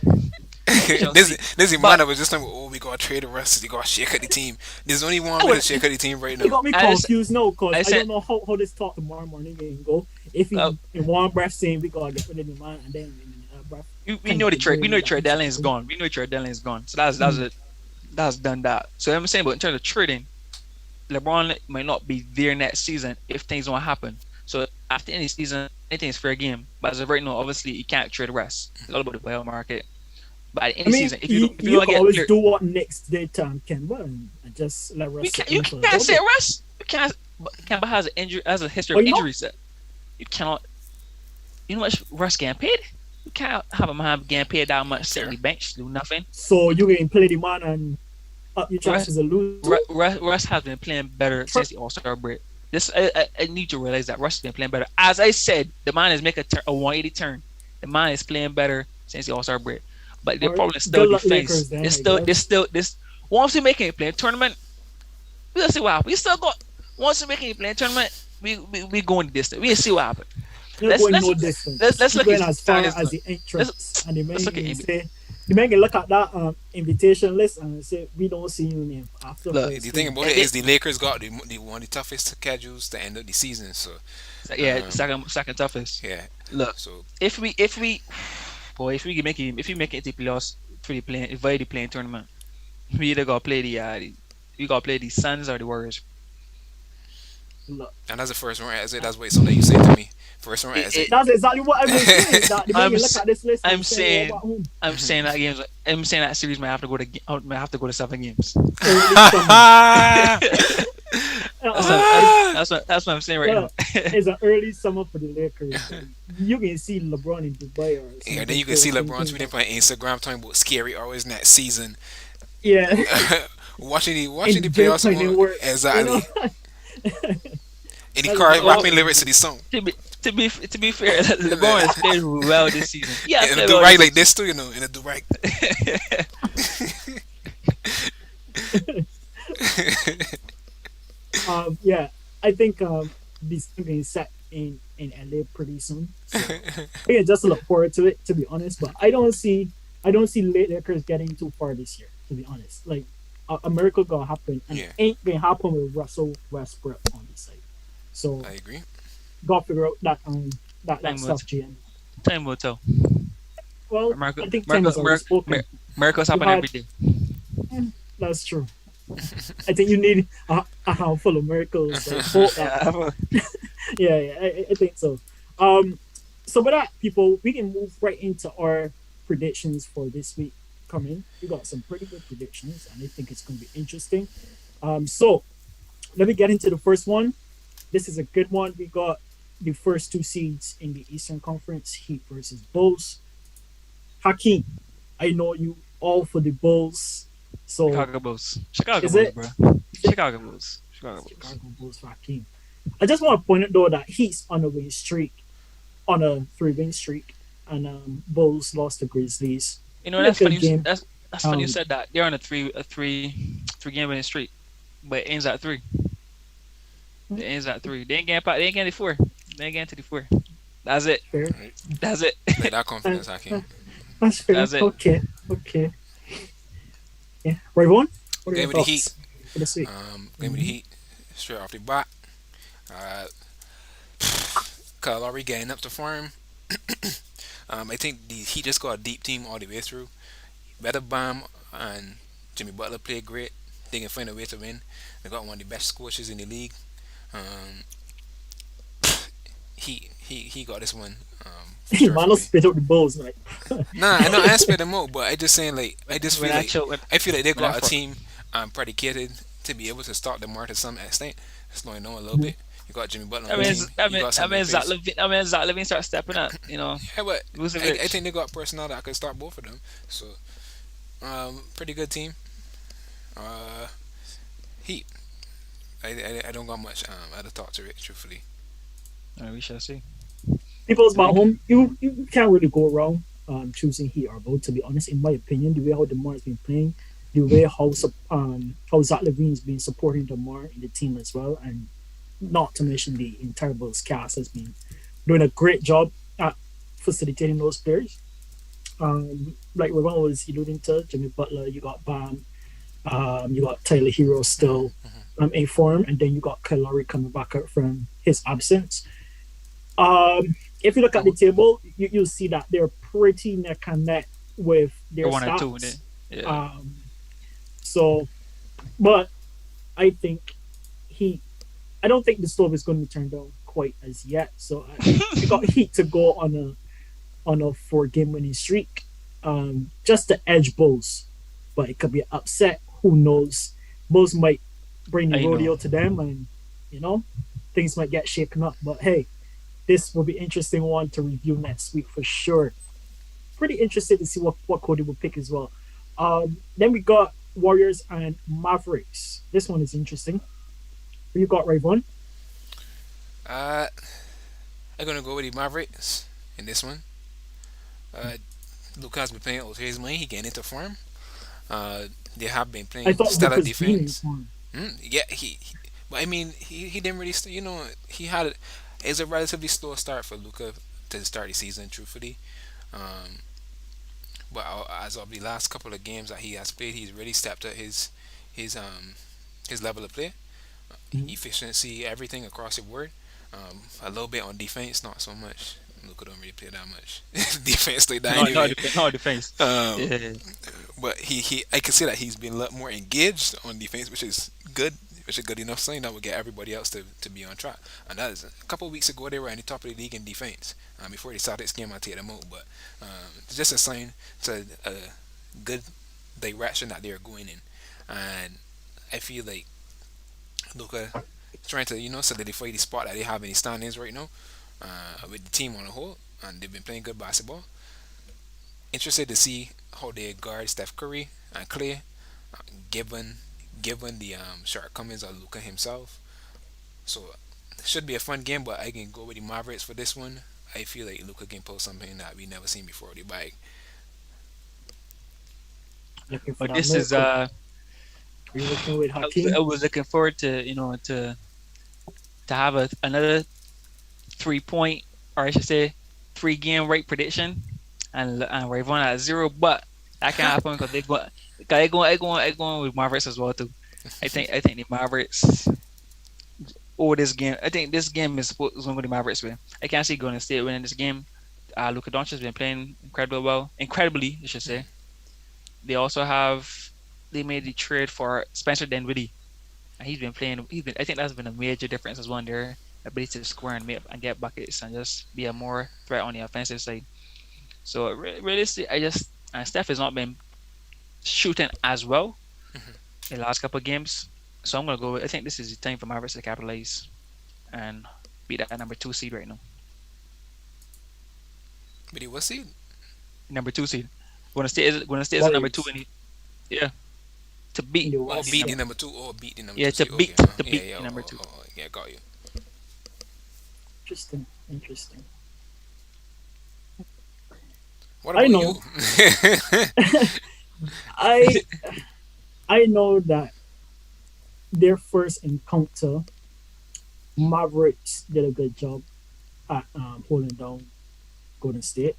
shall this see. this But- man that was just like, oh, we gotta trade the Russ. We gotta shake out the team. There's only one way to shake out the team right You now. got me I just- confused now because I I said- don't know how this talk tomorrow morning can go. If he Oh. in one breath saying we gotta get rid of the man and then in another breath. We know the trade. We know the trade deadline is gone. We know the trade deadline is gone. So that's it. That's done that. So I'm saying, but in terms of trading, LeBron might not be there next season if things don't happen. So after any season, anything is fair game. But as of right now, obviously you can't trade Russ. It's all about the buyout market. But at any I mean, season, if you, you don't you can get always clear, do what Knicks did to Kemba and just let Russ. you sit can't. You in for a can't little say bit. Russ. You can't. Kemba has an injury, has a history Oh, of you know- injuries. That you cannot. You know how much Russ getting paid? You can't have him getting paid that much sitting on the bench, do nothing. So you can play the man and up your chances of losing. Russ has been playing better since the All Star break. I need to realize that Russ has been playing better. As I said, the man is making a 180 turn. The man is playing better since the All Star break. But the Alright, problem is still good luck, defense. Lakers, then, It's I still guess. this. Once we make it playing tournament, we'll see what happens. We still got once we make it playing tournament, we going the distance. We'll see what happens. You're let's- going let's- no distance. let's You're look going at as far this- as the entrance, and the man let's look at can NBA. say, the man can look at that invitation list and say, "We don't see you in after." Look, first The thing game." about it is the Lakers got the one of the toughest schedules to end of the season. So Yeah, second toughest. yeah. Look, So if we boy, if we can make it, if we make it to playoffs for the playing, via the playing tournament, we either gotta play we gotta play the Suns or the Warriors. Look, and that's the first round exit. That's what something you say to me. First round It- exit. that's exactly what I'm saying. That the man I'm can look s- at this list. I'm and say, saying- "Oh, about whom?" I'm saying that games. I'm saying that series might have to go to might have to go to 7 games. Early summer. Ah! That's what I'm saying right Yeah. now. It's an early summer for the Lakers. You can see LeBron in Dubai or something. Yeah, then you can see LeBron tweeting on Instagram talking about scary hours in that season. Yeah. watching the In playoffs jail playing work, exactly. You know? In the car Oh. rapping lyrics to the song. to be fair, LeBron has played well this season. Yeah, In a played do well right this like this too, you know, in a do right. Yeah, I think this thing being set in LA pretty soon. So I can just look forward to it, to be honest. But I don't see Lakers getting too far this year, to be honest. Like a miracle gonna happen, and Yeah. it ain't gonna happen with Russell Westbrook on the side. So I agree. gotta figure out that that Time will stuff, GM. Time will tell. Well, Miracle- I think miracle- time is already spoken. Miracles happen had- every day. That's true. I think you need a handful of miracles, like both that. Yeah, Yeah, I think so. Um, so with that, people, we can move right into our predictions for this week coming. We got some pretty good predictions, and I think it's going to be interesting. So let me get into the first one. This is a good one. We got the first two seeds in the Eastern Conference, Heat versus Bulls. Hakeem, I know you all for the Bulls. So Chicago Bulls. Chicago is Bulls, it bro. Chicago Bulls. Chicago Bulls. Chicago Bulls for Hakeem? I just want to point out though that Heat's on a win streak, on a three-win streak, and Bulls lost to Grizzlies. You know In a that's funny. good game. That's funny you Um, said that. They're on a three game winning streak, but it ends at three. It ends at three. They ain't getting the four. They ain't getting to the four. That's it. fair. Right. That's it. Like that confidence, I Uh, can. that's fair. That's it. Okay. Okay. Yeah. Right one. What are your Game with the Heat. thoughts for this week? Game with the Heat. Straight off the bat. Uh, Kyle Lowry getting up to form. I think the Heat just got a deep team all the way through. Better Bam and Jimmy Butler played great. They can find a way to win. They got one of the best coaches in the league. Um, he got this one for Hey, sure man, for let's me. spit out the Bulls. Like, Nah, I know I spent them out, but I just saying like I just when feel I like choke, when, I feel like they when I got a fuck. team predicated to be able to stop DeMar to some extent, slowing down a little bit. You got Jimmy Butler I on the mean, team. I You mean, got I some mean, big Zach face. Levine. I mean, Zach Levine start stepping up. Yeah, but I Vucevic. think they got personnel that could start both of them. So pretty good team. Uh, Heat. I don't got much other thought to it, truthfully. We shall see. people's We back can- home, you can't really go wrong choosing Heat or Bulls. To be honest, in my opinion, the way how DeMar has been playing, the way how Zach Levine's been supporting DeMar in the team as well, and not to mention the entire Bulls cast has been doing a great job at facilitating those players. Like Ravon was alluding to, Jimmy Butler, you got Bam, you got Tyler Hero still in form, and then you got Kyle Lowry coming back out from his absence. If you look at the table, you'll see that they're pretty neck and neck with their Or one or two. stats. Yeah. Um, so, but I think he, I don't think the stove is going to be turned down quite as yet. So I got Heat to go on a 4 game winning streak, just to edge Bulls, but it could be an upset. Who knows? Bulls might bring the I know. rodeo to them, and you know things might get shaken up. But hey, this will be an interesting one to review next week for sure. Pretty interested to see what Cody will pick as well. Then we got Warriors and Mavericks. This one is interesting. Who you got, Rayvon? Uh, I'm gonna go with the Mavericks in this one. Uh, Luka's been playing out his money. He getting into form. They have been I playing thought stellar Luka's been in defense. form. Yeah, but I mean, he didn't really. He had it's a relatively slow start for Luka to start the season. Truthfully, um, but as of the last couple of games that he has played, he's really stepped up his his level of play, Mhm. efficiency, everything across the board. A little bit on defense, not so much. Luka don't really play that much defense like that anyway. No defense. Um, Yeah. but I can see that he's been a lot more engaged on defense, which is good, which is good enough sign that will get everybody else to be on track. And that is a couple of weeks ago they were in the top of the league in defense. Before the Celtics game, I take them out, but it's just a sign to a good direction that they're going in. And I feel like Luca trying to solidify the spot that they have in the standings right now with the team on the whole, and they've been playing good basketball. Interested to see how they guard Steph Curry and Clay, uh, given the shortcomings of Luka himself. So it should be a fun game, but I can go with the Mavericks for this one. I feel like Luka can pull something that we never seen before. The bag. Looking for But that this is miracle. Are you looking with Hakeem? I was looking forward to to have another 3 point, or I should say 3 game rate prediction, and Rayvon at zero, but that can't happen because they going with Mavericks as well too. I think the Mavericks or this game. I think this game is going to go the Mavericks win. I can't see Golden State winning this game. Luka Doncic has been playing incredibly well, incredibly I should say. They also have they made the trade for Spencer Dinwiddie, and he's been playing. He's been. I think that's been a major difference as well. Their ability to score and make and get buckets and just be a more threat on the offensive side. So realistically, I just and Steph has not been shooting as well in the last couple of games. So I'm gonna go. I think this is the time for Mavericks to capitalize and beat that number 2 seed right now. But he was seed. Number 2 seed. Going to stay as a number 2 Warriors yeah, to in beat the Or beat West. beat number the number two. Or beat the number yeah two to seed. Okay. beat Uh-huh. to Yeah. beat Yeah. the number two. Yeah. Got you. Interesting. Interesting. What I about know. you? I I know that their first encounter, Mavericks did a good job at holding down Golden State.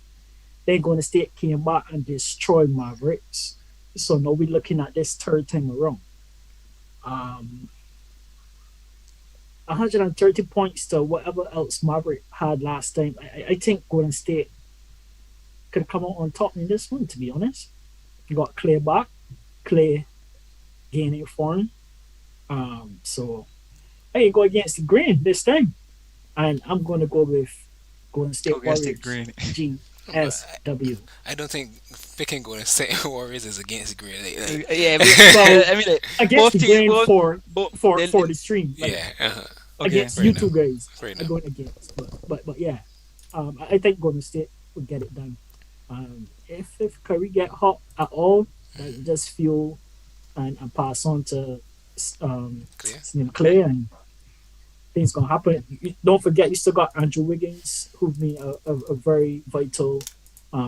Then Golden State came back and destroyed Mavericks. So now we're looking at this third time around. Um, 130 points to whatever else Maverick had last time. I think Golden State could come out on top in this one, to be honest. You got Clay back, Clay gaining form. So I go against the grain this time. And I'm going to go with Golden Go State against the Warriors. green. But GSW. I don't think picking Golden State Warriors is against Green. Yeah, Well, I mean, like, Against both the teams, grain for both. for They, for the stream. Like Yeah. okay, against Right you now. two guys. Right I'm now. going against. But yeah. I think Golden State will get it done. If Curry get hot at all, like just fuel and pass on to Clear. his name Clay and things gonna happen. Don't forget you still got Andrew Wiggins who've been a very vital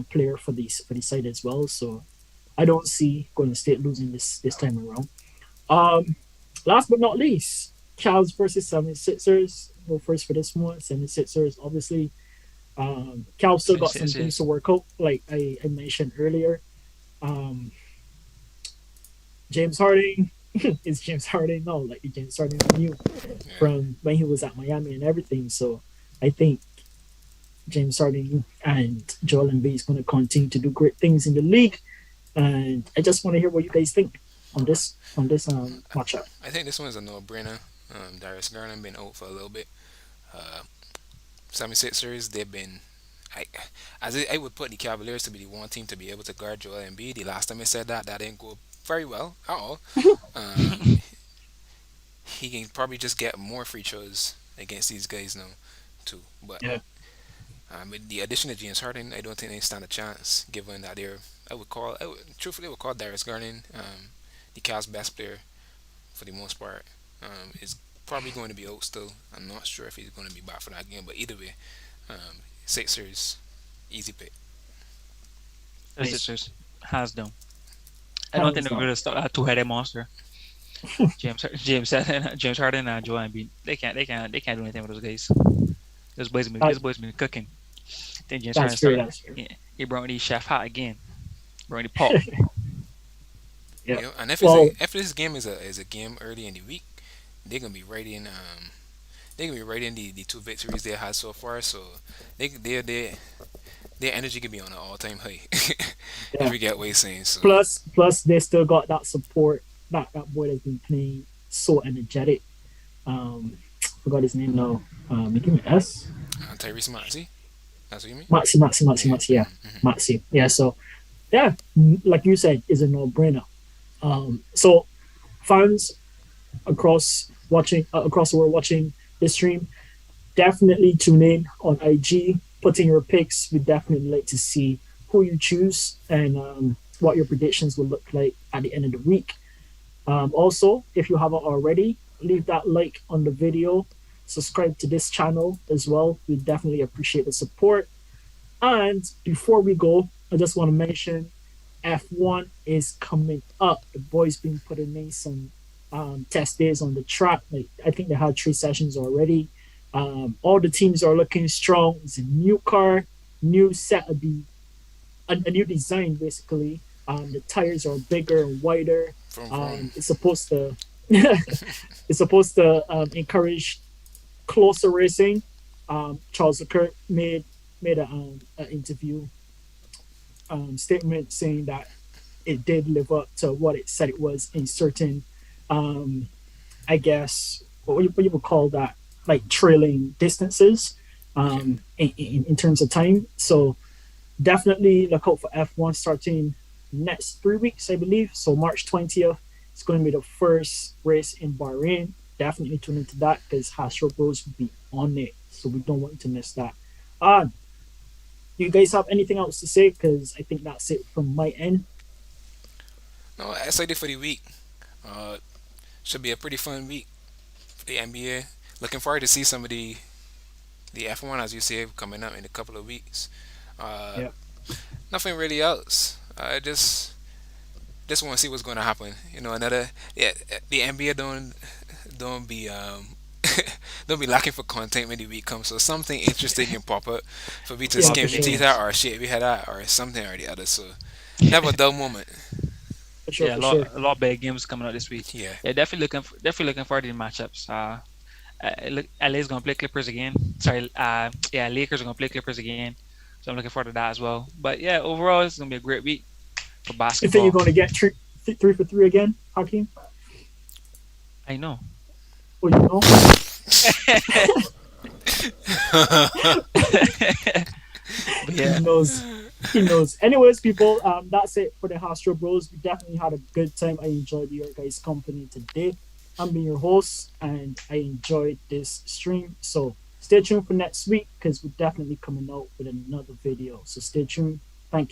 player for the side as well. So I don't see Golden State losing this time around. Um, Last but not least, Cavs versus 76ers. Go first for this one. 76ers, obviously. Cavs still got some things to work out, like I mentioned earlier. Um, James Harden is James Harden no, like James Harden we knew Yeah. from when he was at Miami and everything. So I think James Harden and Joel Embiid is going to continue to do great things in the league. And I just want to hear what you guys think on this matchup. I think this one's a no-brainer. Darius Garland been out for a little bit. Uh, 76ers, they've been. I, I would put the Cavaliers to be the one team to be able to guard Joel Embiid. The last time I said that didn't go very well at all. Um, he can probably just get more free throws against these guys now, too. But Yeah. with the addition of James Harden, I don't think they stand a chance, given that truthfully, I would call Darius Garland the Cavs' best player for the most part. Is probably going to be out still. I'm not sure if he's going to be back for that game, but either way, Sixers, easy pick. the Nice. Sixers has them. I don't think Hands they're down. going to stop that two-headed monster. James Harden and Joel Embiid. They can't do anything with those guys. Those boys been cooking. I think James Harden That's fair. started. That's fair. He brought the chef hot again. Brought the pot. Yeah. You know, and Well, if this game is a game early in the week, they're gonna be right in the two victories they had so far. So their energy can be on an all time high. Yeah. If you get what you're saying. So plus they still got that support. That boy that's been playing so energetic. Forgot his name now. Give me S. Tyrese Maxey, that's what you mean? Maxi. Yeah, Maxi. Yeah. So yeah, like you said, is a no-brainer. So fans across the world watching this stream, definitely tune in on IG, put in your picks. We definitely like to see who you choose and what your predictions will look like at the end of the week. Also, if you haven't already, leave that like on the video, subscribe to this channel as well. We definitely appreciate the support. And before we go, I just want to mention F1 is coming up. The boys been putting in some test days on the track. Like I think they had 3 sessions already. All the teams are looking strong. It's a new car, new set of a new design basically. The tires are bigger and wider. From It's supposed to encourage closer racing. Charles Leclerc made an interview statement saying that it did live up to what it said it was in certain, um, I guess, what you would call that, like trailing distances, Yeah. in terms of time. So definitely look out for F1 starting next 3 weeks, I believe. So March 20th, it's going to be the first race in Bahrain. Definitely tune into that because Astro Bros will be on it. So we don't want to miss that. Uh, do you guys have anything else to say? Because I think that's it from my end. No, excited for the week. Uh, should be a pretty fun week for the NBA. Looking forward to see some of the F1 as you say coming up in a couple of weeks. Uh, Yeah. Nothing really else. I just want to see what's going to happen. Another yeah. The NBA don't be don't be lacking for content when the week comes. So something interesting can pop up for me to Yeah, lot for skim the big sure. teeth out games. or shit we had that or something or the other. So never a dull moment. For sure, Yeah, for sure. a lot big games coming out this week. Yeah. Yeah, definitely looking forward to the matchups. Look, LA's gonna play Clippers again. Sorry, yeah, Lakers are gonna play Clippers again. So I'm looking forward to that as well. But yeah, overall, it's gonna be a great week for You think you're basketball. going to get three for three again, Hakeem? I know. Or you know? But He yeah, knows. He knows. Anyways, people, that's it for the Astro Bros. We definitely had a good time. I enjoyed your guys' company today. I'm being your host, and I enjoyed this stream. So stay tuned for next week because we're definitely coming out with another video. So stay tuned. Thank you.